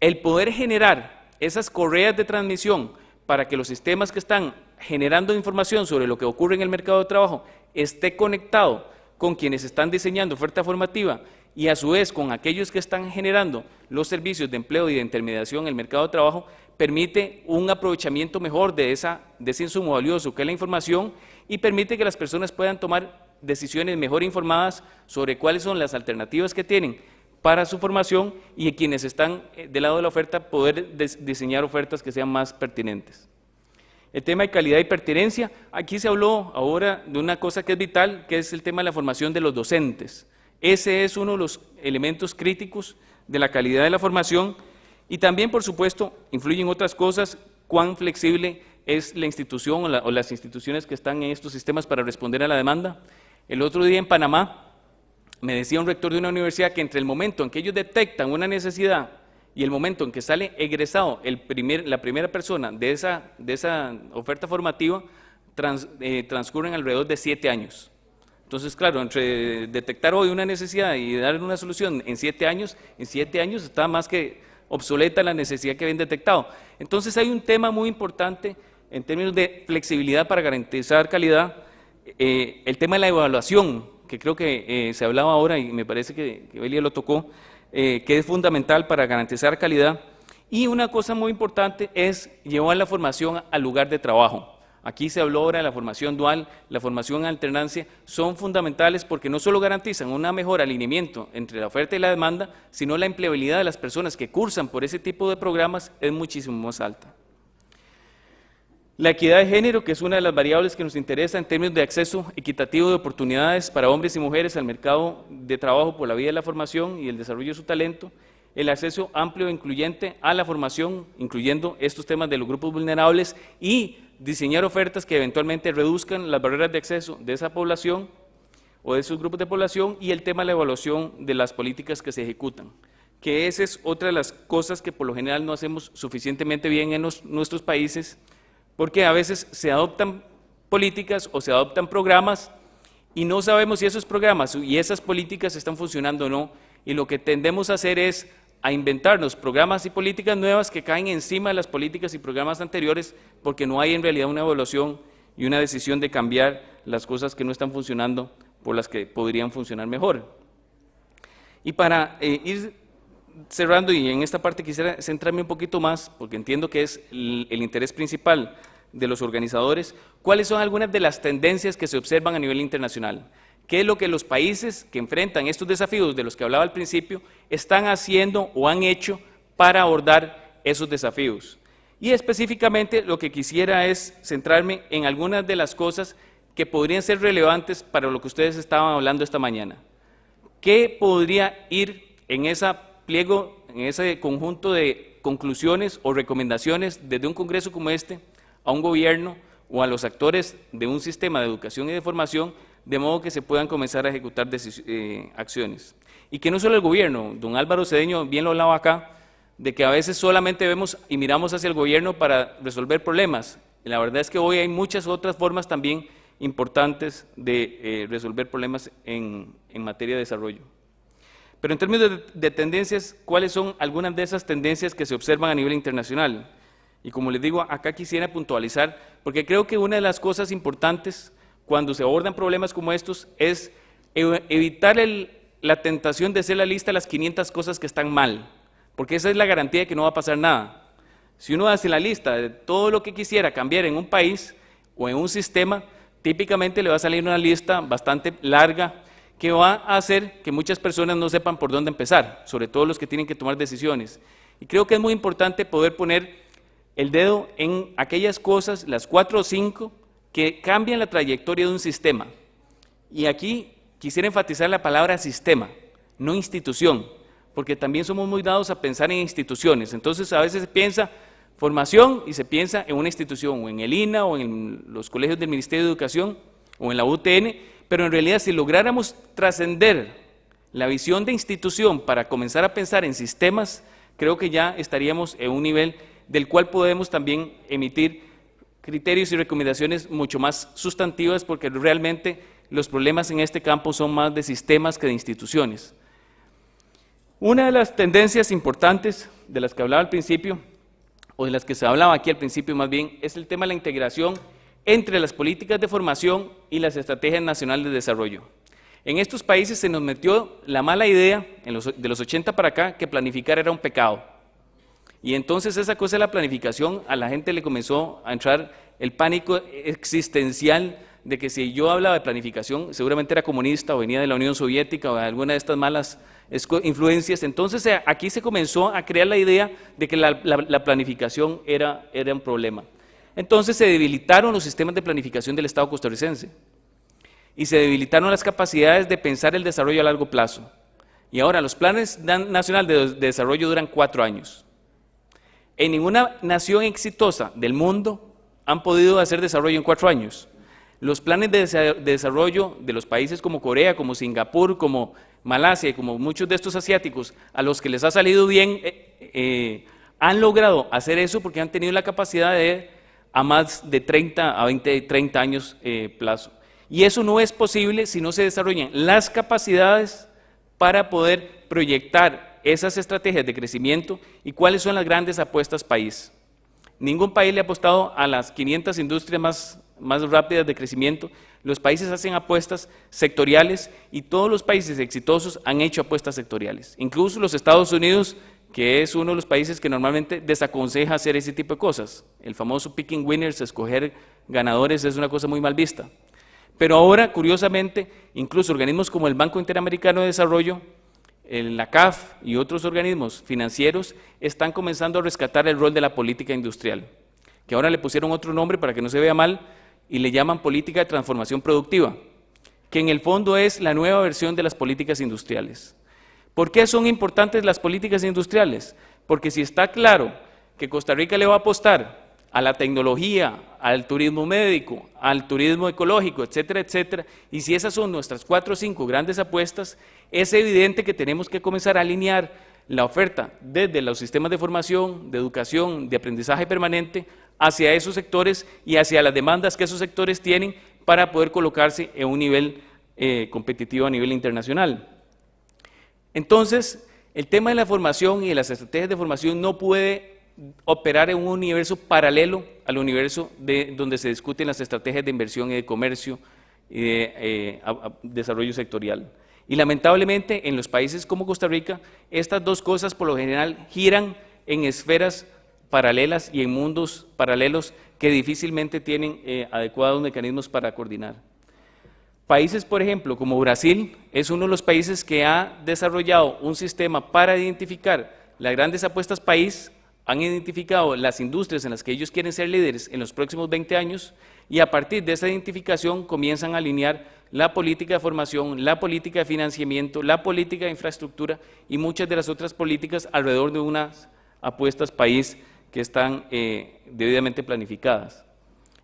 El poder generar esas correas de transmisión para que los sistemas que están generando información sobre lo que ocurre en el mercado de trabajo esté conectado con quienes están diseñando oferta formativa y a su vez con aquellos que están generando los servicios de empleo y de intermediación en el mercado de trabajo, permite un aprovechamiento mejor de ese insumo valioso que es la información y permite que las personas puedan tomar decisiones mejor informadas sobre cuáles son las alternativas que tienen para su formación y quienes están del lado de la oferta poder diseñar ofertas que sean más pertinentes. El tema de calidad y pertinencia, aquí se habló ahora de una cosa que es vital, que es el tema de la formación de los docentes. Ese es uno de los elementos críticos de la calidad de la formación y también, por supuesto, influyen otras cosas, cuán flexible es la institución o las instituciones que están en estos sistemas para responder a la demanda. El otro día en Panamá me decía un rector de una universidad que entre el momento en que ellos detectan una necesidad y el momento en que sale egresado la primera persona de esa oferta formativa, transcurren alrededor de 7 años. Entonces, claro, entre detectar hoy una necesidad y dar una solución en 7 años está más que obsoleta la necesidad que habían detectado. Entonces hay un tema muy importante en términos de flexibilidad para garantizar calidad, el tema de la evaluación, que creo que se hablaba ahora y me parece que Belia lo tocó, que es fundamental para garantizar calidad. Y una cosa muy importante es llevar la formación al lugar de trabajo. Aquí se habló ahora de la formación dual, la formación en alternancia, son fundamentales porque no solo garantizan un mejor alineamiento entre la oferta y la demanda, sino la empleabilidad de las personas que cursan por ese tipo de programas es muchísimo más alta. La equidad de género, que es una de las variables que nos interesa en términos de acceso equitativo de oportunidades para hombres y mujeres al mercado de trabajo por la vía de la formación y el desarrollo de su talento, el acceso amplio e incluyente a la formación, incluyendo estos temas de los grupos vulnerables y diseñar ofertas que eventualmente reduzcan las barreras de acceso de esa población o de esos grupos de población y el tema de la evaluación de las políticas que se ejecutan, que esa es otra de las cosas que por lo general no hacemos suficientemente bien en nuestros países, porque a veces se adoptan políticas o se adoptan programas y no sabemos si esos programas y esas políticas están funcionando o no, y lo que tendemos a hacer es a inventarnos programas y políticas nuevas que caen encima de las políticas y programas anteriores porque no hay en realidad una evaluación y una decisión de cambiar las cosas que no están funcionando por las que podrían funcionar mejor. Y para ir cerrando, y en esta parte quisiera centrarme un poquito más, porque entiendo que es el interés principal de los organizadores, ¿cuáles son algunas de las tendencias que se observan a nivel internacional? ¿Qué es lo que los países que enfrentan estos desafíos de los que hablaba al principio están haciendo o han hecho para abordar esos desafíos? Y específicamente lo que quisiera es centrarme en algunas de las cosas que podrían ser relevantes para lo que ustedes estaban hablando esta mañana. ¿Qué podría ir en ese pliego, en ese conjunto de conclusiones o recomendaciones desde un congreso como este a un gobierno o a los actores de un sistema de educación y de formación, de modo que se puedan comenzar a ejecutar acciones? Y que no solo el gobierno, don Álvaro Cedeño bien lo hablaba acá, de que a veces solamente vemos y miramos hacia el gobierno para resolver problemas. La verdad es que hoy hay muchas otras formas también importantes de resolver problemas en materia de desarrollo. Pero en términos de tendencias, ¿cuáles son algunas de esas tendencias que se observan a nivel internacional? Y como les digo, acá quisiera puntualizar, porque creo que una de las cosas importantes cuando se abordan problemas como estos es evitar la tentación de hacer la lista de las 500 cosas que están mal, porque esa es la garantía de que no va a pasar nada. Si uno hace la lista de todo lo que quisiera cambiar en un país o en un sistema, típicamente le va a salir una lista bastante larga que va a hacer que muchas personas no sepan por dónde empezar, sobre todo los que tienen que tomar decisiones. Y creo que es muy importante poder poner el dedo en aquellas cosas, las 4 o 5, que cambian la trayectoria de un sistema. Y aquí quisiera enfatizar la palabra sistema, no institución, porque también somos muy dados a pensar en instituciones. Entonces a veces se piensa formación y se piensa en una institución, o en el INA, o en los colegios del Ministerio de Educación, o en la UTN, pero en realidad si lográramos trascender la visión de institución para comenzar a pensar en sistemas, creo que ya estaríamos en un nivel del cual podemos también emitir criterios y recomendaciones mucho más sustantivas, porque realmente los problemas en este campo son más de sistemas que de instituciones. Una de las tendencias importantes de las que hablaba al principio, o de las que se hablaba aquí al principio más bien, es el tema de la integración entre las políticas de formación y las estrategias nacionales de desarrollo. En estos países se nos metió la mala idea, de los 80 para acá, que planificar era un pecado. Y entonces esa cosa de la planificación, a la gente le comenzó a entrar el pánico existencial de que si yo hablaba de planificación, seguramente era comunista o venía de la Unión Soviética o de alguna de estas malas influencias. Entonces aquí se comenzó a crear la idea de que la planificación era un problema. Entonces se debilitaron los sistemas de planificación del Estado costarricense y se debilitaron las capacidades de pensar el desarrollo a largo plazo. Y ahora los planes nacionales de desarrollo duran 4 años. En ninguna nación exitosa del mundo han podido hacer desarrollo en 4 años. Los planes de desarrollo de los países como Corea, como Singapur, como Malasia y como muchos de estos asiáticos, a los que les ha salido bien, han logrado hacer eso porque han tenido la capacidad de a más de 30 a 20, 30 años plazo. Y eso no es posible si no se desarrollan las capacidades para poder proyectar esas estrategias de crecimiento y cuáles son las grandes apuestas país. Ningún país le ha apostado a las 500 industrias más rápidas de crecimiento. Los países hacen apuestas sectoriales y todos los países exitosos han hecho apuestas sectoriales. Incluso los Estados Unidos, que es uno de los países que normalmente desaconseja hacer ese tipo de cosas. El famoso picking winners, escoger ganadores, es una cosa muy mal vista. Pero ahora, curiosamente, incluso organismos como el Banco Interamericano de Desarrollo, la CAF y otros organismos financieros están comenzando a rescatar el rol de la política industrial, que ahora le pusieron otro nombre para que no se vea mal y le llaman política de transformación productiva, que en el fondo es la nueva versión de las políticas industriales. ¿Por qué son importantes las políticas industriales? Porque si está claro que Costa Rica le va a apostar a la tecnología, al turismo médico, al turismo ecológico, etcétera, etcétera, y si esas son nuestras 4 o 5 grandes apuestas, es evidente que tenemos que comenzar a alinear la oferta desde los sistemas de formación, de educación, de aprendizaje permanente, hacia esos sectores y hacia las demandas que esos sectores tienen para poder colocarse en un nivel competitivo a nivel internacional. Entonces, el tema de la formación y de las estrategias de formación no puede operar en un universo paralelo al universo donde se discuten las estrategias de inversión y de comercio y de desarrollo sectorial. Y lamentablemente en los países como Costa Rica, estas dos cosas por lo general giran en esferas paralelas y en mundos paralelos que difícilmente tienen adecuados mecanismos para coordinar. Países, por ejemplo, como Brasil, es uno de los países que ha desarrollado un sistema para identificar las grandes apuestas país, han identificado las industrias en las que ellos quieren ser líderes en los próximos 20 años y a partir de esa identificación comienzan a alinear la política de formación, la política de financiamiento, la política de infraestructura y muchas de las otras políticas alrededor de unas apuestas país que están debidamente planificadas.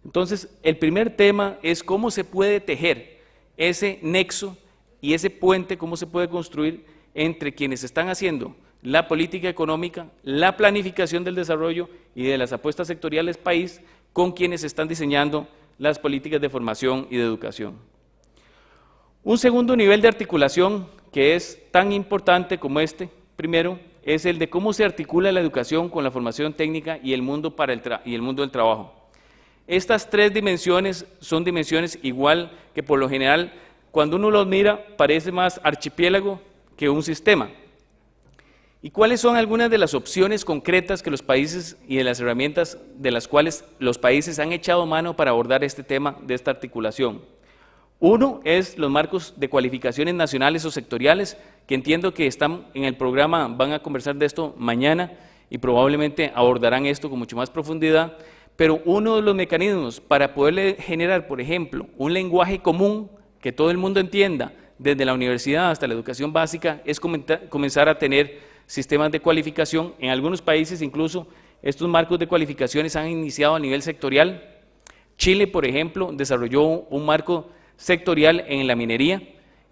Entonces, el primer tema es cómo se puede tejer ese nexo y ese puente, cómo se puede construir entre quienes están haciendo la política económica, la planificación del desarrollo y de las apuestas sectoriales país con quienes están diseñando las políticas de formación y de educación. Un segundo nivel de articulación que es tan importante como este, primero, es el de cómo se articula la educación con la formación técnica y el mundo del trabajo. Estas 3 dimensiones son dimensiones igual que por lo general, cuando uno los mira, parece más archipiélago que un sistema. ¿Y cuáles son algunas de las opciones concretas que los países y de las herramientas de las cuales los países han echado mano para abordar este tema de esta articulación? Uno es los marcos de cualificaciones nacionales o sectoriales, que entiendo que están en el programa, van a conversar de esto mañana y probablemente abordarán esto con mucho más profundidad, pero uno de los mecanismos para poderle generar, por ejemplo, un lenguaje común que todo el mundo entienda, desde la universidad hasta la educación básica, es comenzar a tener sistemas de cualificación. En algunos países incluso estos marcos de cualificaciones han iniciado a nivel sectorial. Chile, por ejemplo, desarrolló un marco sectorial en la minería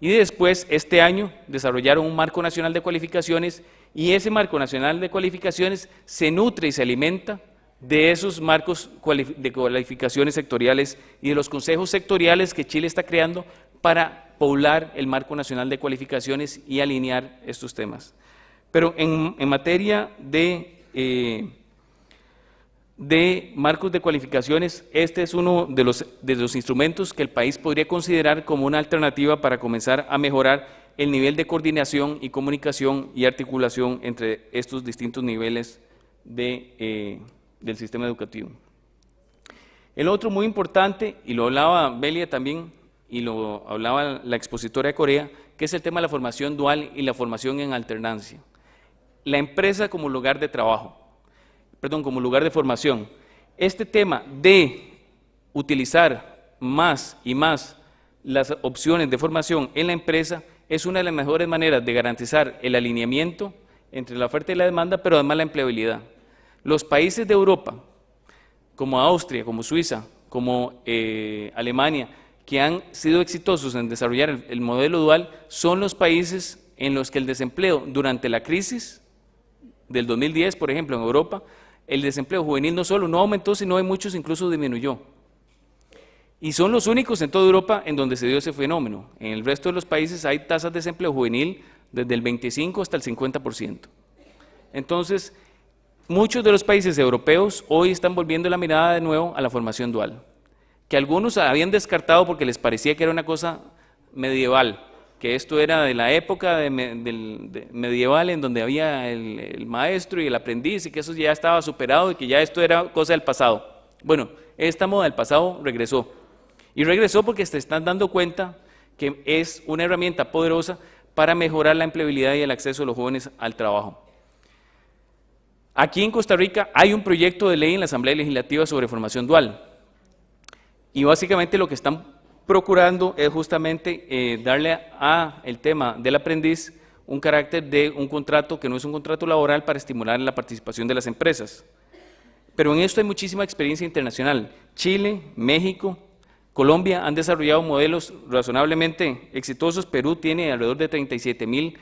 Y después, este año, desarrollaron un marco nacional de cualificaciones y ese marco nacional de cualificaciones se nutre y se alimenta de esos marcos de cualificaciones sectoriales y de los consejos sectoriales que Chile está creando para poblar el marco nacional de cualificaciones y alinear estos temas. Pero en materia de marcos de cualificaciones, este es uno de los instrumentos que el país podría considerar como una alternativa para comenzar a mejorar el nivel de coordinación y comunicación y articulación entre estos distintos niveles del sistema educativo. El otro muy importante, y lo hablaba Belia también, y lo hablaba la expositora de Corea, que es el tema de la formación dual y la formación en alternancia. La empresa como lugar de trabajo, como lugar de formación. Este tema de utilizar más y más las opciones de formación en la empresa es una de las mejores maneras de garantizar el alineamiento entre la oferta y la demanda, pero además la empleabilidad. Los países de Europa, como Austria, como Suiza, como Alemania, que han sido exitosos en desarrollar el modelo dual, son los países en los que el desempleo durante la crisis del 2010, por ejemplo, en Europa, el desempleo juvenil no solo no aumentó, sino en muchos incluso disminuyó. Y son los únicos en toda Europa en donde se dio ese fenómeno. En el resto de los países hay tasas de desempleo juvenil desde el 25 hasta el 50%. Entonces, muchos de los países europeos hoy están volviendo la mirada de nuevo a la formación dual, que algunos habían descartado porque les parecía que era una cosa medieval, que esto era de la época medieval en donde había el maestro y el aprendiz y que eso ya estaba superado y que ya esto era cosa del pasado. Bueno, esta moda del pasado regresó. Y regresó porque se están dando cuenta que es una herramienta poderosa para mejorar la empleabilidad y el acceso de los jóvenes al trabajo. Aquí en Costa Rica hay un proyecto de ley en la Asamblea Legislativa sobre formación dual. Y básicamente lo que están procurando es justamente darle a el tema del aprendiz un carácter de un contrato que no es un contrato laboral para estimular la participación de las empresas. Pero en esto hay muchísima experiencia internacional. Chile, México, Colombia han desarrollado modelos razonablemente exitosos. Perú tiene alrededor de 37,000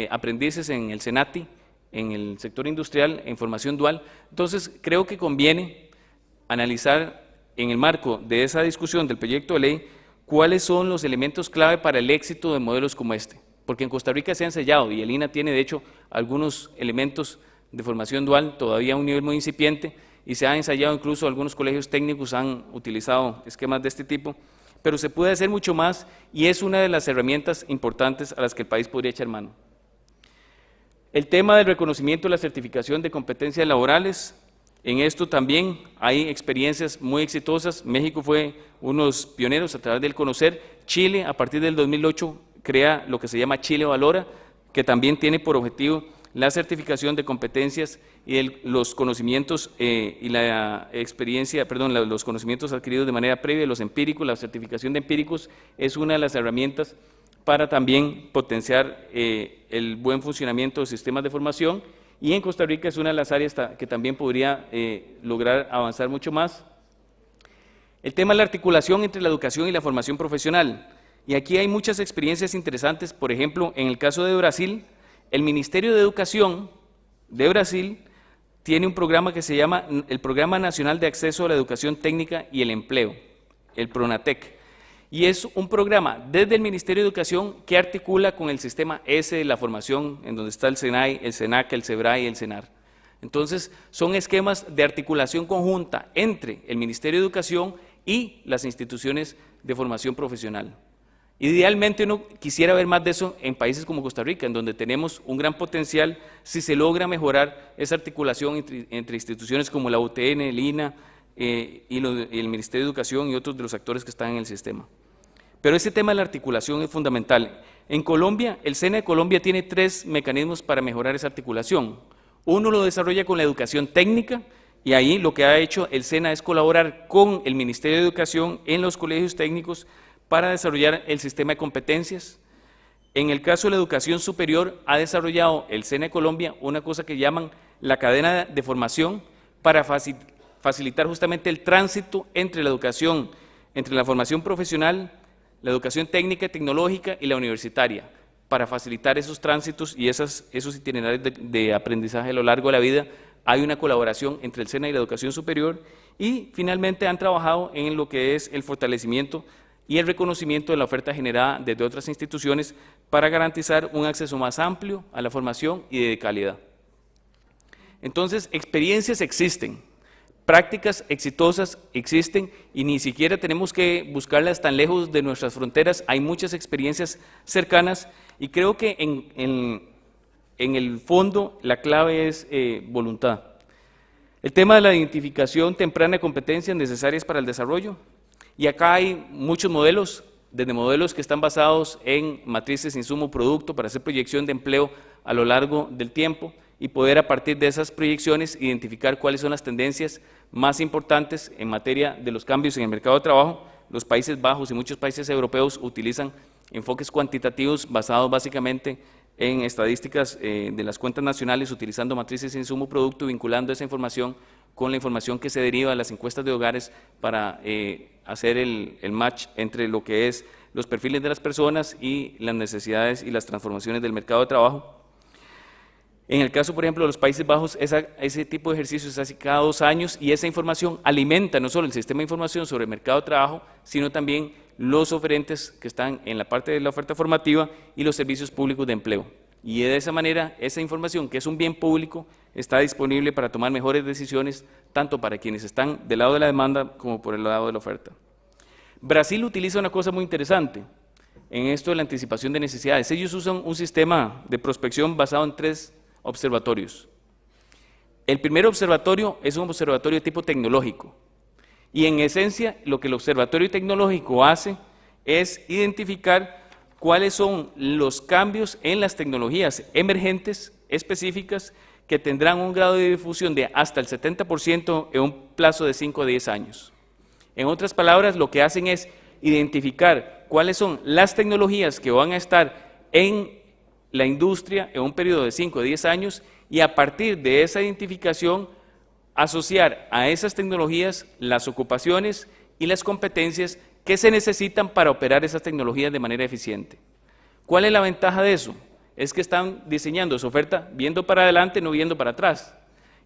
aprendices en el CENATI, en el sector industrial, en formación dual. Entonces, creo que conviene analizar en el marco de esa discusión del proyecto de ley cuáles son los elementos clave para el éxito de modelos como este. Porque en Costa Rica se han ensayado y el INA tiene de hecho algunos elementos de formación dual, todavía a un nivel muy incipiente, y se ha ensayado incluso algunos colegios técnicos han utilizado esquemas de este tipo, pero se puede hacer mucho más y es una de las herramientas importantes a las que el país podría echar mano. El tema del reconocimiento y la certificación de competencias laborales, en esto también hay experiencias muy exitosas. México fue unos pioneros a través del Conocer. Chile, a partir del 2008, crea lo que se llama Chile Valora, que también tiene por objetivo la certificación de competencias y los conocimientos y la experiencia, los conocimientos adquiridos de manera previa, los empíricos. La certificación de empíricos es una de las herramientas para también potenciar el buen funcionamiento de sistemas de formación, y en Costa Rica es una de las áreas que también podría lograr avanzar mucho más. El tema de la articulación entre la educación y la formación profesional, y aquí hay muchas experiencias interesantes. Por ejemplo, en el caso de Brasil, el Ministerio de Educación de Brasil tiene un programa que se llama el Programa Nacional de Acceso a la Educación Técnica y el Empleo, el PRONATEC, y es un programa desde el Ministerio de Educación que articula con el sistema S de la formación, en donde está el SENAI, el SENAC, el SEBRAE y el SENAR. Entonces, son esquemas de articulación conjunta entre el Ministerio de Educación y las instituciones de formación profesional. Idealmente uno quisiera ver más de eso en países como Costa Rica, en donde tenemos un gran potencial si se logra mejorar esa articulación entre instituciones como la UTN, el INA y el Ministerio de Educación y otros de los actores que están en el sistema. Pero ese tema de la articulación es fundamental. En Colombia, el SENA de Colombia tiene 3 mecanismos para mejorar esa articulación. Uno lo desarrolla con la educación técnica, y ahí lo que ha hecho el SENA es colaborar con el Ministerio de Educación en los colegios técnicos para desarrollar el sistema de competencias. En el caso de la educación superior, ha desarrollado el SENA de Colombia una cosa que llaman la cadena de formación para facilitar justamente el tránsito entre la educación, entre la formación profesional, la educación técnica y tecnológica y la universitaria, para facilitar esos tránsitos y esos itinerarios de aprendizaje a lo largo de la vida. Hay una colaboración entre el SENA y la educación superior, y finalmente han trabajado en lo que es el fortalecimiento y el reconocimiento de la oferta generada desde otras instituciones para garantizar un acceso más amplio a la formación y de calidad. Entonces, experiencias existen, prácticas exitosas existen, y ni siquiera tenemos que buscarlas tan lejos de nuestras fronteras. Hay muchas experiencias cercanas, y creo que en el fondo la clave es voluntad. El tema de la identificación temprana de competencias necesarias para el desarrollo, y acá hay muchos modelos, desde modelos que están basados en matrices insumo-producto para hacer proyección de empleo a lo largo del tiempo, y poder a partir de esas proyecciones identificar cuáles son las tendencias más importantes en materia de los cambios en el mercado de trabajo. Los Países Bajos y muchos países europeos utilizan enfoques cuantitativos basados básicamente en estadísticas de las cuentas nacionales, utilizando matrices de insumo-producto, vinculando esa información con la información que se deriva de las encuestas de hogares para hacer el match entre lo que es los perfiles de las personas y las necesidades y las transformaciones del mercado de trabajo. En el caso, por ejemplo, de los Países Bajos, ese tipo de ejercicios se hace cada 2 años, y esa información alimenta no solo el sistema de información sobre el mercado de trabajo, sino también los oferentes que están en la parte de la oferta formativa y los servicios públicos de empleo. Y de esa manera, esa información, que es un bien público, está disponible para tomar mejores decisiones, tanto para quienes están del lado de la demanda como por el lado de la oferta. Brasil utiliza una cosa muy interesante en esto de la anticipación de necesidades. Ellos usan un sistema de prospección basado en 3 observatorios. El primer observatorio es un observatorio de tipo tecnológico, y en esencia lo que el observatorio tecnológico hace es identificar cuáles son los cambios en las tecnologías emergentes específicas que tendrán un grado de difusión de hasta el 70% en un plazo de 5 a 10 años. En otras palabras, lo que hacen es identificar cuáles son las tecnologías que van a estar en la industria en un periodo de 5 a 10 años, y a partir de esa identificación asociar a esas tecnologías las ocupaciones y las competencias que se necesitan para operar esas tecnologías de manera eficiente. ¿Cuál es la ventaja de eso? Es que están diseñando su oferta viendo para adelante, no viendo para atrás,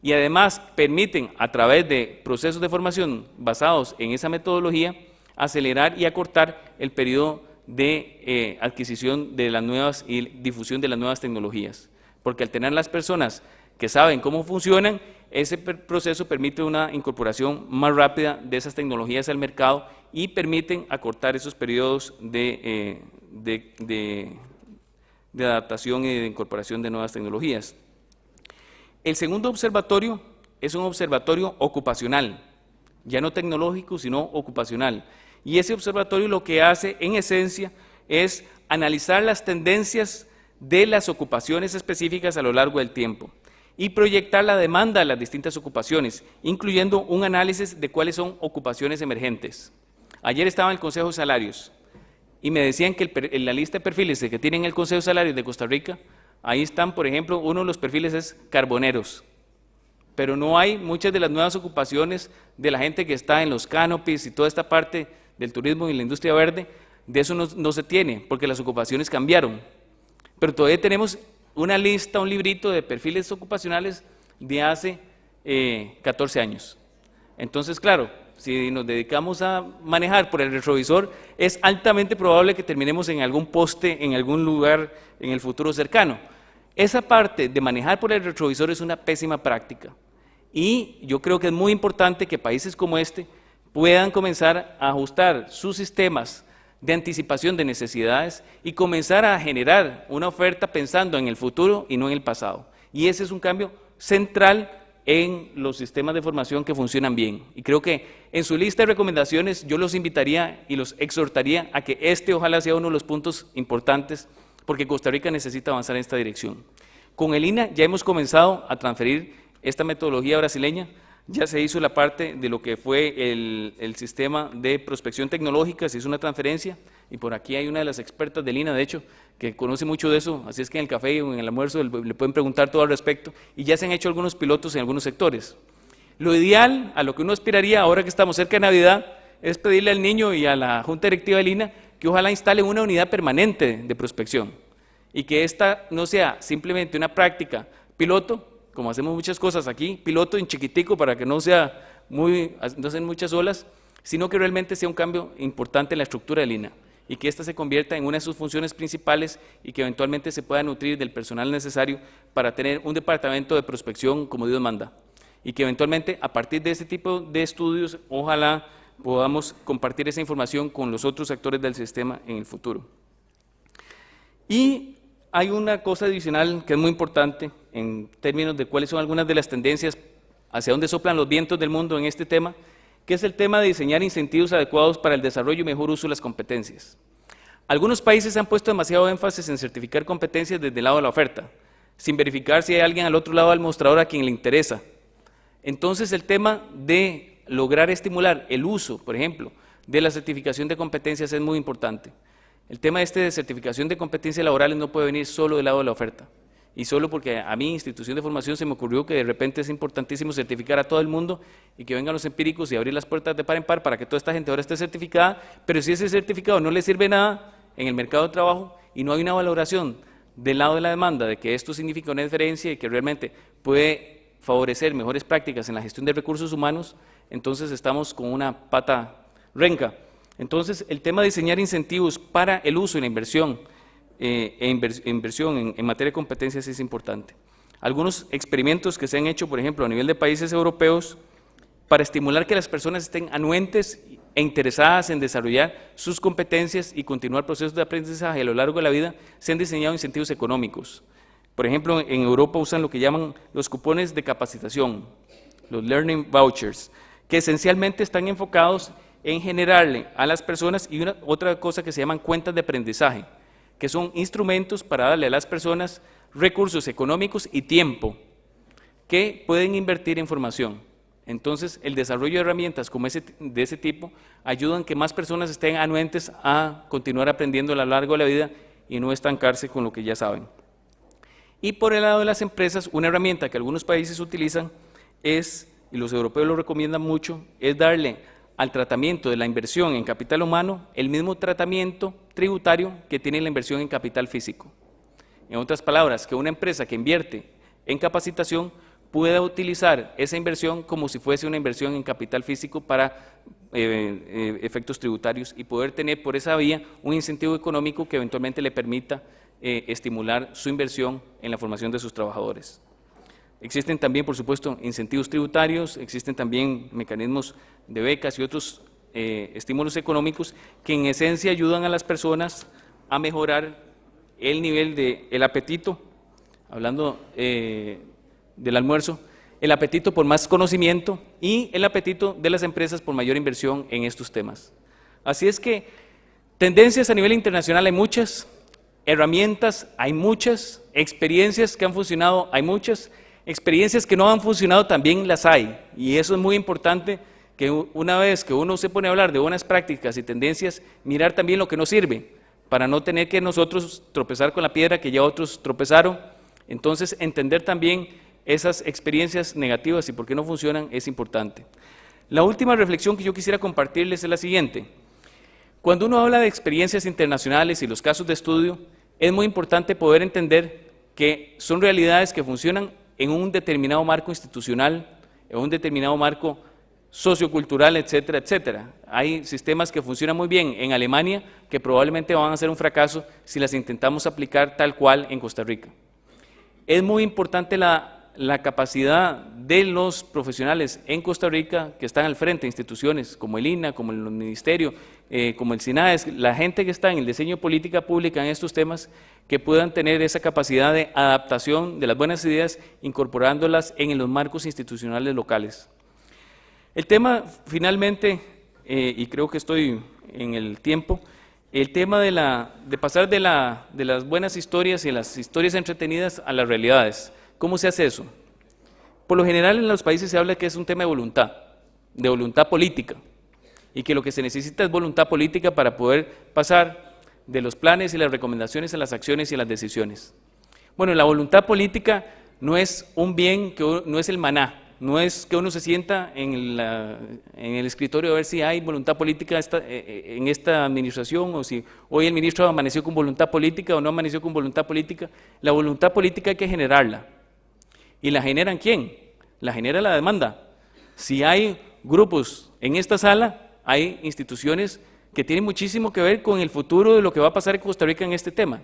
y además permiten, a través de procesos de formación basados en esa metodología, acelerar y acortar el periodo de adquisición de las nuevas y difusión de las nuevas tecnologías, porque al tener las personas que saben cómo funcionan, ese proceso permite una incorporación más rápida de esas tecnologías al mercado y permiten acortar esos periodos de adaptación y de incorporación de nuevas tecnologías. El segundo observatorio es un observatorio ocupacional, ya no tecnológico, sino ocupacional. Y ese observatorio lo que hace en esencia es analizar las tendencias de las ocupaciones específicas a lo largo del tiempo y proyectar la demanda de las distintas ocupaciones, incluyendo un análisis de cuáles son ocupaciones emergentes. Ayer estaba en el Consejo de Salarios y me decían que en la lista de perfiles que tienen el Consejo de Salarios de Costa Rica, ahí están, por ejemplo, uno de los perfiles es carboneros, pero no hay muchas de las nuevas ocupaciones de la gente que está en los canopies y toda esta parte del turismo y la industria verde. De eso no se tiene, porque las ocupaciones cambiaron. Pero todavía tenemos una lista, un librito de perfiles ocupacionales de hace 14 años. Entonces, claro, si nos dedicamos a manejar por el retrovisor, es altamente probable que terminemos en algún poste, en algún lugar en el futuro cercano. Esa parte de manejar por el retrovisor es una pésima práctica. Y yo creo que es muy importante que países como este puedan comenzar a ajustar sus sistemas de anticipación de necesidades y comenzar a generar una oferta pensando en el futuro y no en el pasado. Y ese es un cambio central en los sistemas de formación que funcionan bien. Y creo que en su lista de recomendaciones yo los invitaría y los exhortaría a que ojalá sea uno de los puntos importantes, porque Costa Rica necesita avanzar en esta dirección. Con el INA ya hemos comenzado a transferir esta metodología brasileña. Ya se hizo la parte de lo que fue el sistema de prospección tecnológica, se hizo una transferencia, y por aquí hay una de las expertas del INA, de hecho, que conoce mucho de eso, así es que en el café o en el almuerzo le pueden preguntar todo al respecto, y ya se han hecho algunos pilotos en algunos sectores. Lo ideal, a lo que uno aspiraría ahora que estamos cerca de Navidad, es pedirle al niño y a la Junta Directiva del INA que ojalá instale una unidad permanente de prospección y que esta no sea simplemente una práctica piloto, como hacemos muchas cosas aquí, piloto en chiquitico para que no sean muchas olas, sino que realmente sea un cambio importante en la estructura del INAH y que ésta se convierta en una de sus funciones principales y que eventualmente se pueda nutrir del personal necesario para tener un departamento de prospección como Dios manda. Y que eventualmente, a partir de este tipo de estudios, ojalá podamos compartir esa información con los otros actores del sistema en el futuro. Y hay una cosa adicional que es muy importante en términos de cuáles son algunas de las tendencias hacia dónde soplan los vientos del mundo en este tema, que es el tema de diseñar incentivos adecuados para el desarrollo y mejor uso de las competencias. Algunos países han puesto demasiado énfasis en certificar competencias desde el lado de la oferta, sin verificar si hay alguien al otro lado del mostrador a quien le interesa. Entonces, el tema de lograr estimular el uso, por ejemplo, de la certificación de competencias es muy importante. El tema de certificación de competencias laborales no puede venir solo del lado de la oferta. Y solo porque a mi institución de formación se me ocurrió que de repente es importantísimo certificar a todo el mundo y que vengan los empíricos y abrir las puertas de par en par para que toda esta gente ahora esté certificada, pero si ese certificado no le sirve nada en el mercado de trabajo y no hay una valoración del lado de la demanda de que esto significa una diferencia y que realmente puede favorecer mejores prácticas en la gestión de recursos humanos, entonces estamos con una pata renca. Entonces, el tema de diseñar incentivos para el uso y la inversión en materia de competencias es importante. Algunos experimentos que se han hecho, por ejemplo, a nivel de países europeos, para estimular que las personas estén anuentes e interesadas en desarrollar sus competencias y continuar procesos de aprendizaje a lo largo de la vida, se han diseñado incentivos económicos. Por ejemplo, en Europa usan lo que llaman los cupones de capacitación, los learning vouchers, que esencialmente están enfocados en generarle a las personas y otra cosa que se llaman cuentas de aprendizaje, que son instrumentos para darle a las personas recursos económicos y tiempo que pueden invertir en formación. Entonces, el desarrollo de herramientas como de ese tipo ayudan a que más personas estén anuentes a continuar aprendiendo a lo largo de la vida y no estancarse con lo que ya saben. Y por el lado de las empresas, una herramienta que algunos países utilizan es, y los europeos lo recomiendan mucho, es darle al tratamiento de la inversión en capital humano el mismo tratamiento tributario que tiene la inversión en capital físico. En otras palabras, que una empresa que invierte en capacitación pueda utilizar esa inversión como si fuese una inversión en capital físico para efectos tributarios y poder tener por esa vía un incentivo económico que eventualmente le permita estimular su inversión en la formación de sus trabajadores. Existen también, por supuesto, incentivos tributarios, existen también mecanismos de becas y otros estímulos económicos que en esencia ayudan a las personas a mejorar el nivel del apetito, hablando del almuerzo, el apetito por más conocimiento y el apetito de las empresas por mayor inversión en estos temas. Así es que tendencias a nivel internacional hay muchas, herramientas hay muchas, experiencias que han funcionado hay muchas, experiencias que no han funcionado también las hay, y eso es muy importante, que una vez que uno se pone a hablar de buenas prácticas y tendencias, mirar también lo que no sirve, para no tener que nosotros tropezar con la piedra que ya otros tropezaron. Entonces, entender también esas experiencias negativas y por qué no funcionan es importante. La última reflexión que yo quisiera compartirles es la siguiente. Cuando uno habla de experiencias internacionales y los casos de estudio, es muy importante poder entender que son realidades que funcionan en un determinado marco institucional, en un determinado marco sociocultural, etcétera, etcétera. Hay sistemas que funcionan muy bien en Alemania que probablemente van a ser un fracaso si las intentamos aplicar tal cual en Costa Rica. Es muy importante la capacidad de los profesionales en Costa Rica que están al frente de instituciones como el INAH, como el Ministerio, como el SINAES, la gente que está en el diseño de política pública en estos temas, que puedan tener esa capacidad de adaptación de las buenas ideas, incorporándolas en los marcos institucionales locales. El tema, finalmente, y creo que estoy en el tiempo, el tema de pasar de las buenas historias y las historias entretenidas a las realidades. ¿Cómo se hace eso? Por lo general en los países se habla que es un tema de voluntad política, y que lo que se necesita es voluntad política para poder pasar de los planes y las recomendaciones a las acciones y a las decisiones. Bueno, la voluntad política no es un bien, no es el maná, no es que uno se sienta en el escritorio a ver si hay voluntad política en esta administración, o si hoy el ministro amaneció con voluntad política o no amaneció con voluntad política. La voluntad política hay que generarla. ¿Y la generan quién? La genera la demanda. Si hay grupos en esta sala, hay instituciones que tienen muchísimo que ver con el futuro de lo que va a pasar en Costa Rica en este tema.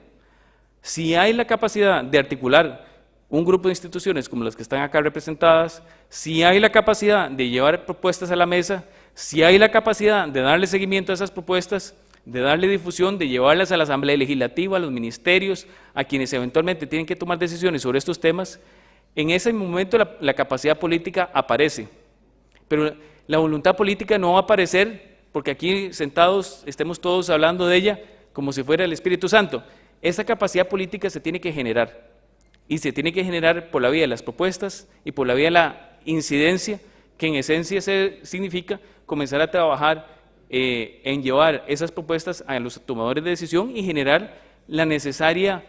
Si hay la capacidad de articular un grupo de instituciones como las que están acá representadas, si hay la capacidad de llevar propuestas a la mesa, si hay la capacidad de darle seguimiento a esas propuestas, de darle difusión, de llevarlas a la Asamblea Legislativa, a los ministerios, a quienes eventualmente tienen que tomar decisiones sobre estos temas, en ese momento la capacidad política aparece. Pero la voluntad política no va a aparecer porque aquí sentados estemos todos hablando de ella como si fuera el Espíritu Santo. Esa capacidad política se tiene que generar, y se tiene que generar por la vía de las propuestas y por la vía de la incidencia, que en esencia significa comenzar a trabajar en llevar esas propuestas a los tomadores de decisión y generar la necesaria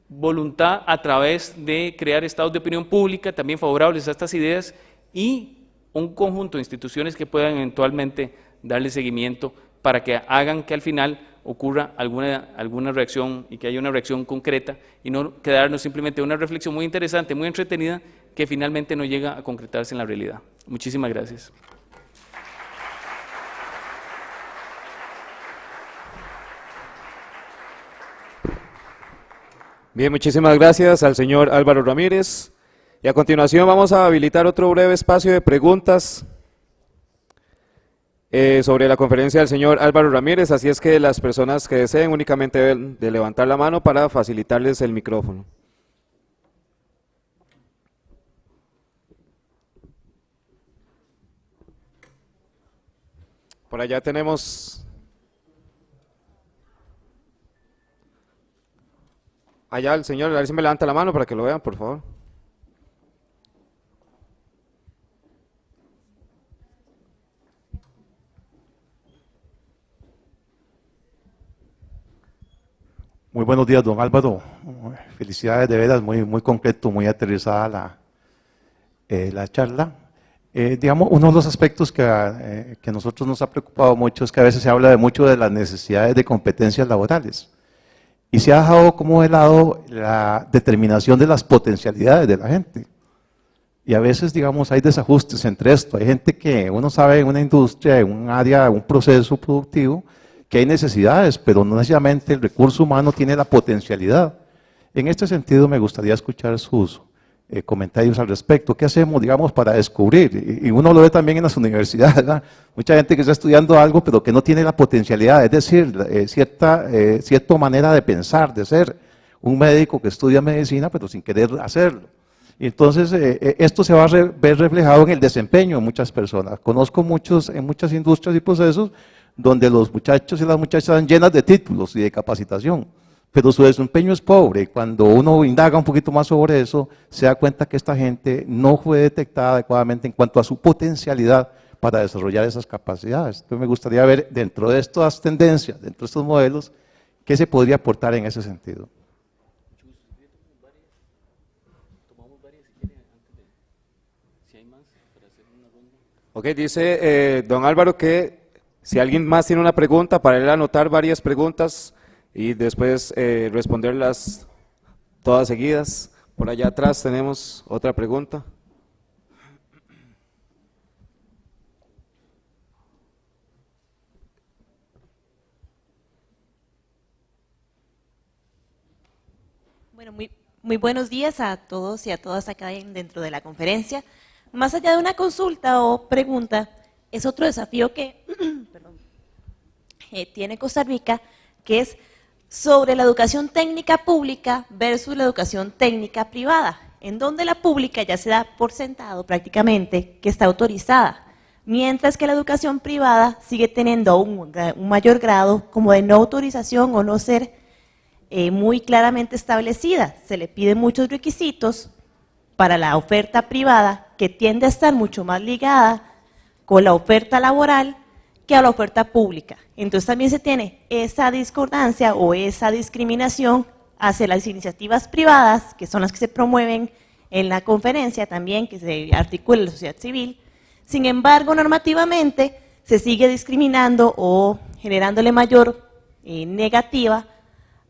voluntad a través de crear estados de opinión pública también favorables a estas ideas y un conjunto de instituciones que puedan eventualmente darle seguimiento para que hagan que al final ocurra alguna reacción y que haya una reacción concreta y no quedarnos simplemente en una reflexión muy interesante, muy entretenida, que finalmente no llega a concretarse en la realidad. Muchísimas gracias. Bien, muchísimas gracias al señor Álvaro Ramírez. Y a continuación vamos a habilitar otro breve espacio de preguntas sobre la conferencia del señor Álvaro Ramírez, así es que las personas que deseen únicamente deben de levantar la mano para facilitarles el micrófono. Por allá tenemos, allá el señor, a ver si me levanta la mano para que lo vean, por favor. Muy buenos días, don Álvaro. Felicidades, de veras, muy concreto, muy aterrizada la charla. Digamos, uno de los aspectos que a nosotros nos ha preocupado mucho es que a veces se habla mucho de las necesidades de competencias laborales y se ha dejado como de lado la determinación de las potencialidades de la gente. Y a veces, digamos, hay desajustes entre esto. Hay gente que uno sabe en una industria, en un área, un proceso productivo, que hay necesidades, pero no necesariamente el recurso humano tiene la potencialidad. En este sentido, me gustaría escuchar sus comentarios al respecto. ¿Qué hacemos, digamos, para descubrir? Y uno lo ve también en las universidades, ¿verdad? Mucha gente que está estudiando algo, pero que no tiene la potencialidad, es decir, cierta manera de pensar, de ser un médico que estudia medicina, pero sin querer hacerlo. Y entonces, esto se va a ver reflejado en el desempeño de muchas personas. Conozco en muchas industrias y procesos donde los muchachos y las muchachas están llenas de títulos y de capacitación, pero su desempeño es pobre. Cuando uno indaga un poquito más sobre eso, se da cuenta que esta gente no fue detectada adecuadamente en cuanto a su potencialidad para desarrollar esas capacidades. Entonces me gustaría ver dentro de estas tendencias, dentro de estos modelos, qué se podría aportar en ese sentido. Ok, dice don Álvaro que si alguien más tiene una pregunta, para él anotar varias preguntas y después responderlas todas seguidas. Por allá atrás tenemos otra pregunta. Bueno, muy buenos días a todos y a todas acá dentro de la conferencia. Más allá de una consulta o pregunta, es otro desafío que tiene Costa Rica, que es sobre la educación técnica pública versus la educación técnica privada, en donde la pública ya se da por sentado prácticamente que está autorizada, mientras que la educación privada sigue teniendo un mayor grado como de no autorización o no ser muy claramente establecida. Se le piden muchos requisitos para la oferta privada que tiende a estar mucho más ligada con la oferta laboral que a la oferta pública. Entonces también se tiene esa discordancia o esa discriminación hacia las iniciativas privadas, que son las que se promueven en la conferencia también, que se articula la sociedad civil. Sin embargo, normativamente se sigue discriminando o generándole mayor negativa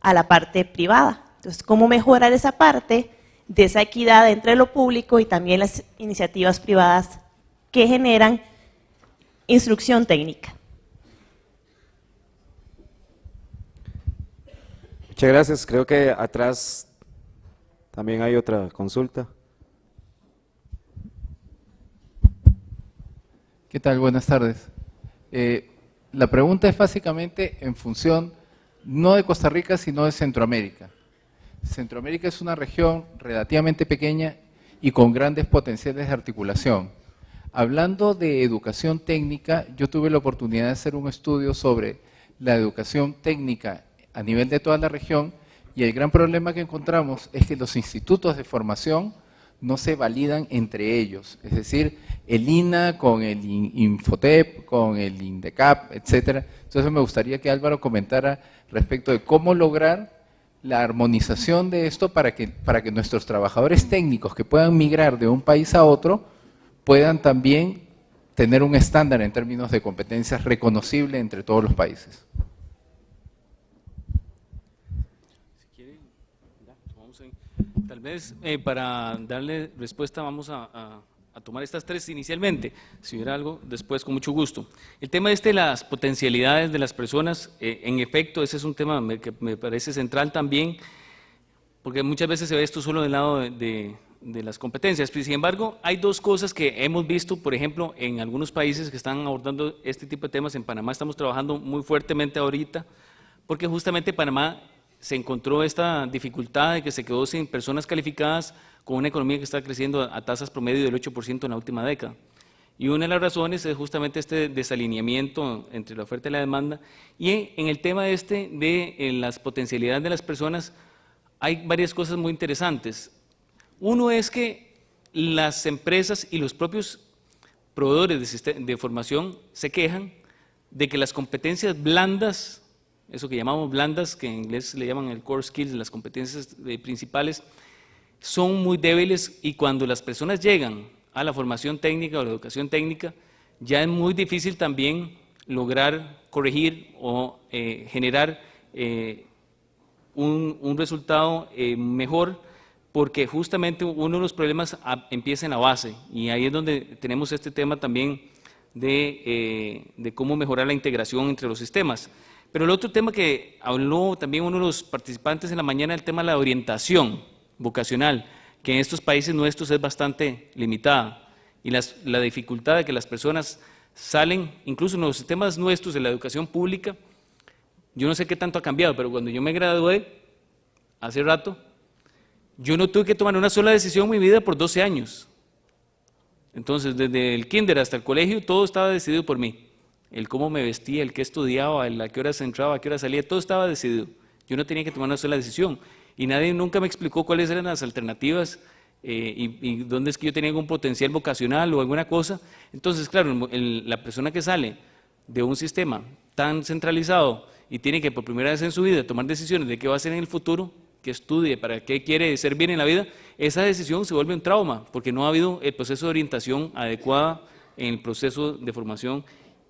a la parte privada. Entonces, ¿cómo mejorar esa parte de esa equidad entre lo público y también las iniciativas privadas que generan instrucción técnica? Muchas gracias. Creo que atrás también hay otra consulta. ¿Qué tal? Buenas tardes. La pregunta es básicamente en función no de Costa Rica, sino de Centroamérica. Centroamérica es una región relativamente pequeña y con grandes potenciales de articulación. Hablando de educación técnica, yo tuve la oportunidad de hacer un estudio sobre la educación técnica a nivel de toda la región, y el gran problema que encontramos es que los institutos de formación no se validan entre ellos, es decir, el INA con el Infotep, con el INDECAP, etcétera. Entonces me gustaría que Álvaro comentara respecto de cómo lograr la armonización de esto para que nuestros trabajadores técnicos que puedan migrar de un país a otro puedan también tener un estándar en términos de competencias reconocible entre todos los países. Tal vez para darle respuesta vamos a tomar estas tres inicialmente. Si hubiera algo, después con mucho gusto. El tema de las potencialidades de las personas, en efecto, ese es un tema que me parece central también, porque muchas veces se ve esto solo del lado de las competencias. Pero, sin embargo, hay dos cosas que hemos visto, por ejemplo, en algunos países que están abordando este tipo de temas. En Panamá estamos trabajando muy fuertemente ahorita, porque justamente Panamá se encontró esta dificultad de que se quedó sin personas calificadas con una economía que está creciendo a tasas promedio del 8% en la última década. Y una de las razones es justamente este desalineamiento entre la oferta y la demanda. Y en el tema de las potencialidades de las personas hay varias cosas muy interesantes. Uno es que las empresas y los propios proveedores de formación se quejan de que las competencias blandas, eso que llamamos blandas, que en inglés le llaman el core skills, las competencias principales, son muy débiles, y cuando las personas llegan a la formación técnica o la educación técnica, ya es muy difícil también lograr corregir o generar un resultado mejor, porque justamente uno de los problemas empieza en la base, y ahí es donde tenemos este tema también de cómo mejorar la integración entre los sistemas. Pero el otro tema que habló también uno de los participantes en la mañana, el tema de la orientación vocacional, que en estos países nuestros es bastante limitada, y la dificultad de que las personas salen, incluso en los sistemas nuestros de la educación pública, yo no sé qué tanto ha cambiado, pero cuando yo me gradué, hace rato, yo no tuve que tomar una sola decisión en mi vida por 12 años. Entonces, desde el kinder hasta el colegio, todo estaba decidido por mí. El cómo me vestía, el qué estudiaba, a qué horas entraba, a qué horas salía, todo estaba decidido. Yo no tenía que tomar una sola decisión, y nadie nunca me explicó cuáles eran las alternativas y dónde es que yo tenía algún potencial vocacional o alguna cosa. Entonces, claro, la persona que sale de un sistema tan centralizado y tiene que por primera vez en su vida tomar decisiones de qué va a hacer en el futuro, que estudie, para qué quiere ser bien en la vida, esa decisión se vuelve un trauma, porque no ha habido el proceso de orientación adecuada en el proceso de formación.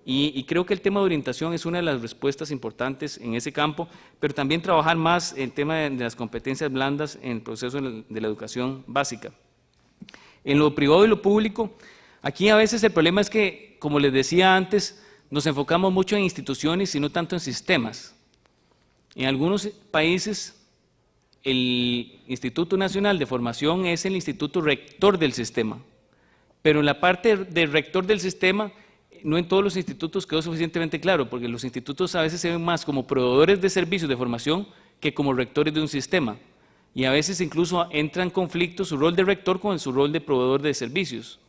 Y creo que el tema de orientación es una de las respuestas importantes en ese campo, pero también trabajar más el tema de las competencias blandas en el proceso de la educación básica. En lo privado y lo público, aquí a veces el problema es que, como les decía antes, nos enfocamos mucho en instituciones y no tanto en sistemas. En algunos países, el Instituto Nacional de Formación es el instituto rector del sistema, pero en la parte de rector del sistema, no en todos los institutos quedó suficientemente claro, porque los institutos a veces se ven más como proveedores de servicios de formación que como rectores de un sistema, y a veces incluso entra en conflicto su rol de rector con su rol de proveedor de servicios.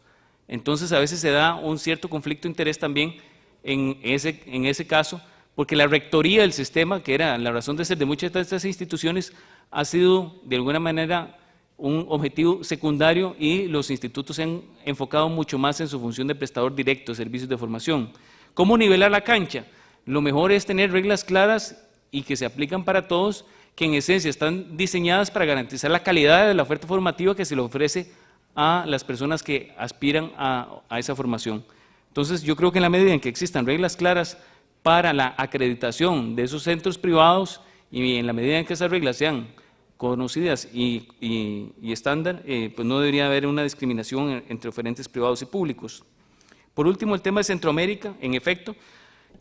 Entonces a veces se da un cierto conflicto de interés también en ese caso, porque la rectoría del sistema, que era la razón de ser de muchas de estas instituciones, ha sido de alguna manera un objetivo secundario, y los institutos se han enfocado mucho más en su función de prestador directo de servicios de formación. ¿Cómo nivelar la cancha? Lo mejor es tener reglas claras y que se aplican para todos, que en esencia están diseñadas para garantizar la calidad de la oferta formativa que se le ofrece a las personas que aspiran a esa formación. Entonces, yo creo que en la medida en que existan reglas claras para la acreditación de esos centros privados y en la medida en que esas reglas sean conocidas y estándar, pues no debería haber una discriminación entre oferentes privados y públicos. Por último, el tema de Centroamérica, en efecto,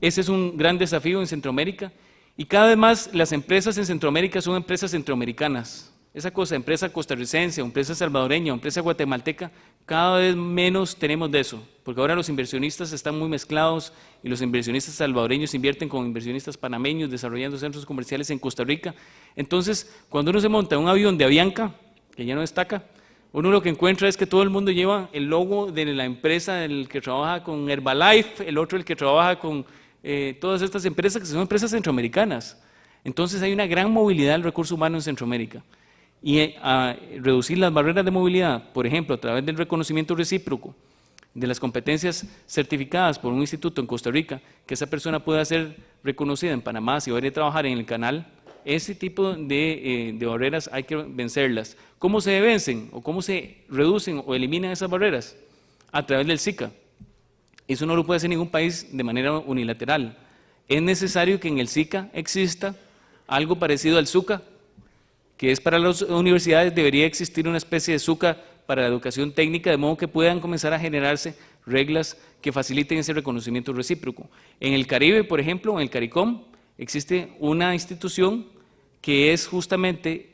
ese es un gran desafío en Centroamérica y cada vez más las empresas en Centroamérica son empresas centroamericanas. Esa cosa, empresa costarricense, empresa salvadoreña, empresa guatemalteca, cada vez menos tenemos de eso, porque ahora los inversionistas están muy mezclados y los inversionistas salvadoreños invierten con inversionistas panameños desarrollando centros comerciales en Costa Rica. Entonces, cuando uno se monta en un avión de Avianca, que ya no destaca, uno lo que encuentra es que todo el mundo lleva el logo de la empresa, el que trabaja con Herbalife, el otro el que trabaja con todas estas empresas que son empresas centroamericanas. Entonces hay una gran movilidad del recurso humano en Centroamérica. Y a reducir las barreras de movilidad, por ejemplo, a través del reconocimiento recíproco de las competencias certificadas por un instituto en Costa Rica, que esa persona pueda ser reconocida en Panamá si va a ir a trabajar en el canal, ese tipo de barreras hay que vencerlas. ¿Cómo se vencen o cómo se reducen o eliminan esas barreras? A través del SICA. Eso no lo puede hacer ningún país de manera unilateral. Es necesario que en el SICA exista algo parecido al SUCA, que es para las universidades. Debería existir una especie de SUCA para la educación técnica, de modo que puedan comenzar a generarse reglas que faciliten ese reconocimiento recíproco. En el Caribe, por ejemplo, en el CARICOM, existe una institución que es justamente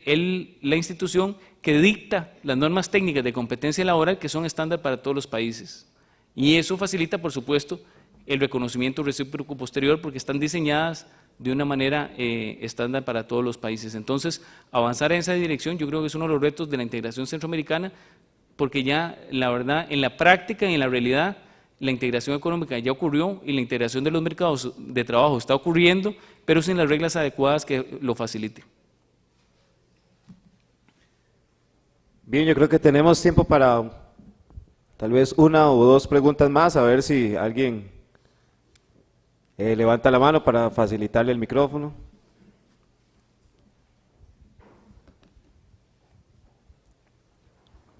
la institución que dicta las normas técnicas de competencia laboral que son estándar para todos los países. Y eso facilita, por supuesto, el reconocimiento recíproco posterior porque están diseñadas de una manera estándar para todos los países. Entonces, avanzar en esa dirección yo creo que es uno de los retos de la integración centroamericana, porque ya, la verdad, en la práctica y en la realidad, la integración económica ya ocurrió y la integración de los mercados de trabajo está ocurriendo, pero sin las reglas adecuadas que lo faciliten. Bien, yo creo que tenemos tiempo para tal vez una o dos preguntas más, a ver si alguien levanta la mano para facilitarle el micrófono.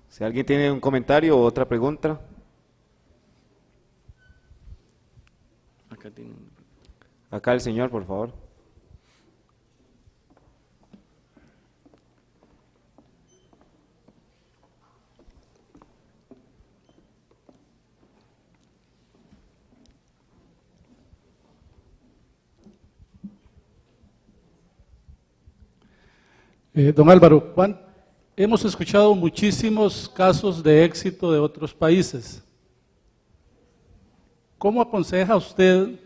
Si alguien tiene un comentario o otra pregunta. Acá el señor, por favor. Don Álvaro, hemos escuchado muchísimos casos de éxito de otros países. ¿Cómo aconseja usted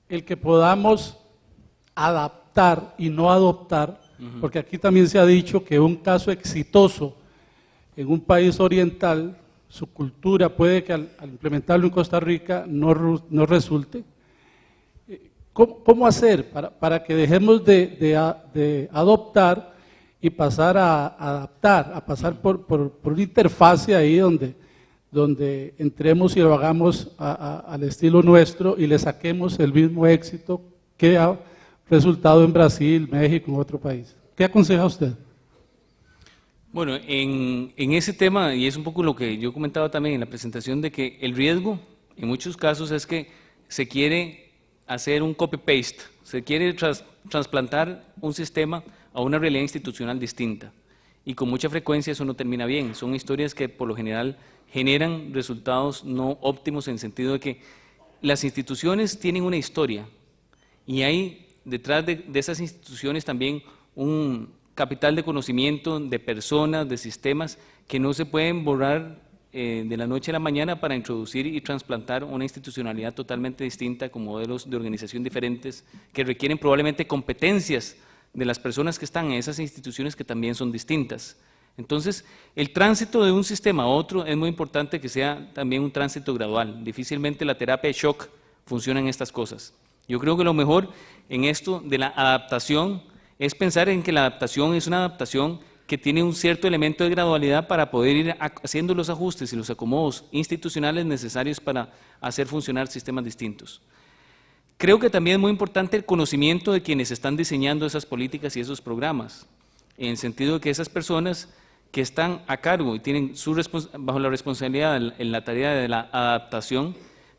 el que podamos adaptar y no adoptar? Porque aquí también se ha dicho que un caso exitoso en un país oriental, su cultura puede que al implementarlo en Costa Rica no resulte. ¿Cómo hacer para que dejemos de adoptar y pasar a adaptar, a pasar por una interfase ahí donde entremos y lo hagamos al estilo nuestro y le saquemos el mismo éxito que ha resultado en Brasil, México, en otro país? ¿Qué aconseja usted? Bueno, en ese tema, y es un poco lo que yo comentaba también en la presentación, de que el riesgo en muchos casos es que se quiere hacer un copy-paste, se quiere trasplantar un sistema a una realidad institucional distinta. Y con mucha frecuencia eso no termina bien. Son historias que por lo general generan resultados no óptimos en el sentido de que las instituciones tienen una historia y hay detrás de esas instituciones también un capital de conocimiento de personas, de sistemas que no se pueden borrar de la noche a la mañana para introducir y trasplantar una institucionalidad totalmente distinta con modelos de organización diferentes que requieren probablemente competencias de las personas que están en esas instituciones que también son distintas. Entonces, el tránsito de un sistema a otro es muy importante que sea también un tránsito gradual. Difícilmente la terapia de shock funciona en estas cosas. Yo creo que lo mejor en esto de la adaptación es pensar en que la adaptación es una adaptación que tiene un cierto elemento de gradualidad para poder ir haciendo los ajustes y los acomodos institucionales necesarios para hacer funcionar sistemas distintos. Creo que también es muy importante el conocimiento de quienes están diseñando esas políticas y esos programas, en el sentido de que esas personas que están a cargo y tienen bajo la responsabilidad en la tarea de la adaptación,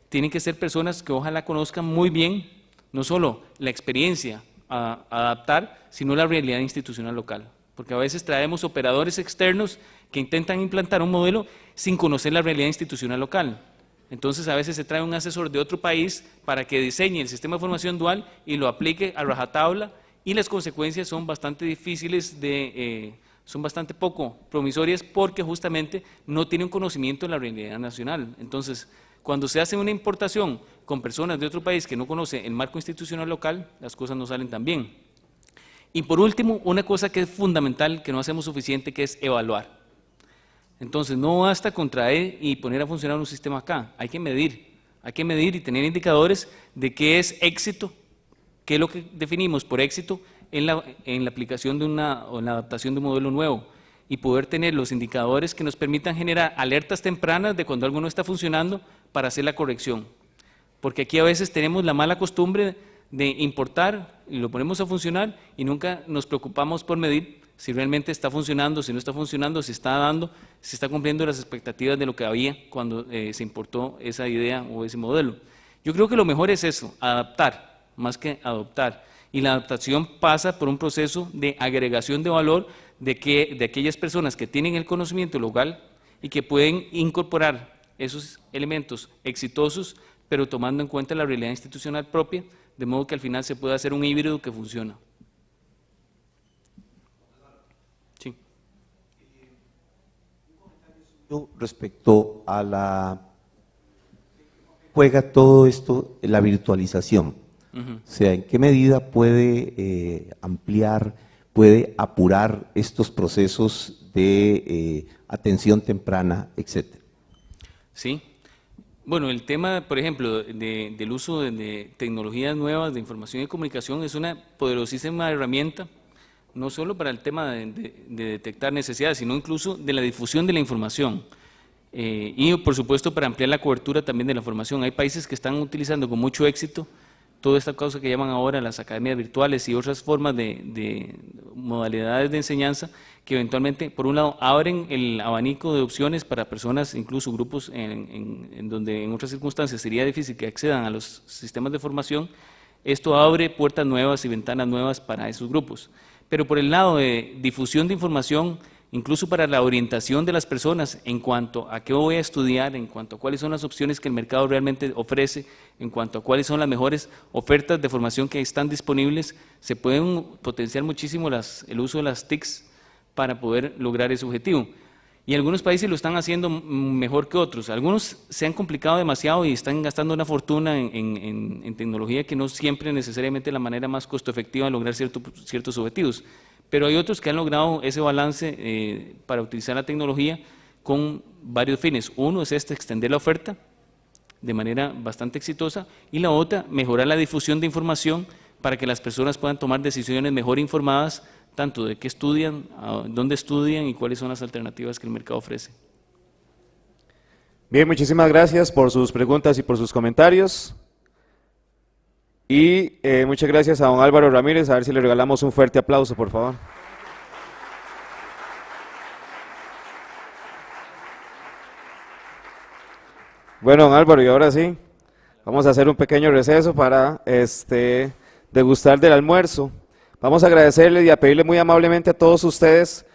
tienen que ser personas que ojalá conozcan muy bien no solo la experiencia a adaptar, sino la realidad institucional local. Porque a veces traemos operadores externos que intentan implantar un modelo sin conocer la realidad institucional local. Entonces a veces se trae un asesor de otro país para que diseñe el sistema de formación dual y lo aplique a rajatabla, y las consecuencias son bastante difíciles son bastante poco promisorias porque justamente no tienen conocimiento de la realidad nacional. Entonces, cuando se hace una importación con personas de otro país que no conoce el marco institucional local, las cosas no salen tan bien. Y por último, una cosa que es fundamental, que no hacemos suficiente, que es evaluar. Entonces, no basta con traer y poner a funcionar un sistema acá, hay que medir y tener indicadores de qué es éxito, qué es lo que definimos por éxito en la aplicación o en la adaptación de un modelo nuevo, y poder tener los indicadores que nos permitan generar alertas tempranas de cuando algo no está funcionando para hacer la corrección. Porque aquí a veces tenemos la mala costumbre de importar y lo ponemos a funcionar y nunca nos preocupamos por medir si realmente está funcionando, si no está funcionando, si está cumpliendo las expectativas de lo que había cuando se importó esa idea o ese modelo. Yo creo que lo mejor es eso, adaptar más que adoptar. Y la adaptación pasa por un proceso de agregación de valor de aquellas personas que tienen el conocimiento local y que pueden incorporar esos elementos exitosos, pero tomando en cuenta la realidad institucional propia, de modo que al final se pueda hacer un híbrido que funciona. Sí. Respecto a la... juega todo esto, la virtualización. O sea, ¿en qué medida puede ampliar, puede apurar estos procesos de atención temprana, etcétera? Sí. Bueno, el tema, por ejemplo, del uso de tecnologías nuevas de información y comunicación es una poderosísima herramienta, no solo para el tema de detectar necesidades, sino incluso de la difusión de la información. Y, por supuesto, para ampliar la cobertura también de la formación. Hay países que están utilizando con mucho éxito toda esta cosa que llaman ahora las academias virtuales y otras formas de modalidades de enseñanza que eventualmente, por un lado, abren el abanico de opciones para personas, incluso grupos en donde en otras circunstancias sería difícil que accedan a los sistemas de formación. Esto abre puertas nuevas y ventanas nuevas para esos grupos. Pero por el lado de difusión de información, incluso para la orientación de las personas en cuanto a qué voy a estudiar, en cuanto a cuáles son las opciones que el mercado realmente ofrece, en cuanto a cuáles son las mejores ofertas de formación que están disponibles, se pueden potenciar muchísimo el uso de las TICs para poder lograr ese objetivo. Y algunos países lo están haciendo mejor que otros. Algunos se han complicado demasiado y están gastando una fortuna en tecnología que no siempre necesariamente es la manera más costo efectiva de lograr ciertos objetivos. Pero hay otros que han logrado ese balance para utilizar la tecnología con varios fines. Uno es extender la oferta de manera bastante exitosa, y la otra, mejorar la difusión de información para que las personas puedan tomar decisiones mejor informadas, tanto de qué estudian, dónde estudian y cuáles son las alternativas que el mercado ofrece. Bien, muchísimas gracias por sus preguntas y por sus comentarios. Y muchas gracias a don Álvaro Ramírez. A ver si le regalamos un fuerte aplauso, por favor. Bueno, don Álvaro, y ahora sí, vamos a hacer un pequeño receso para degustar del almuerzo. Vamos a agradecerle y a pedirle muy amablemente a todos ustedes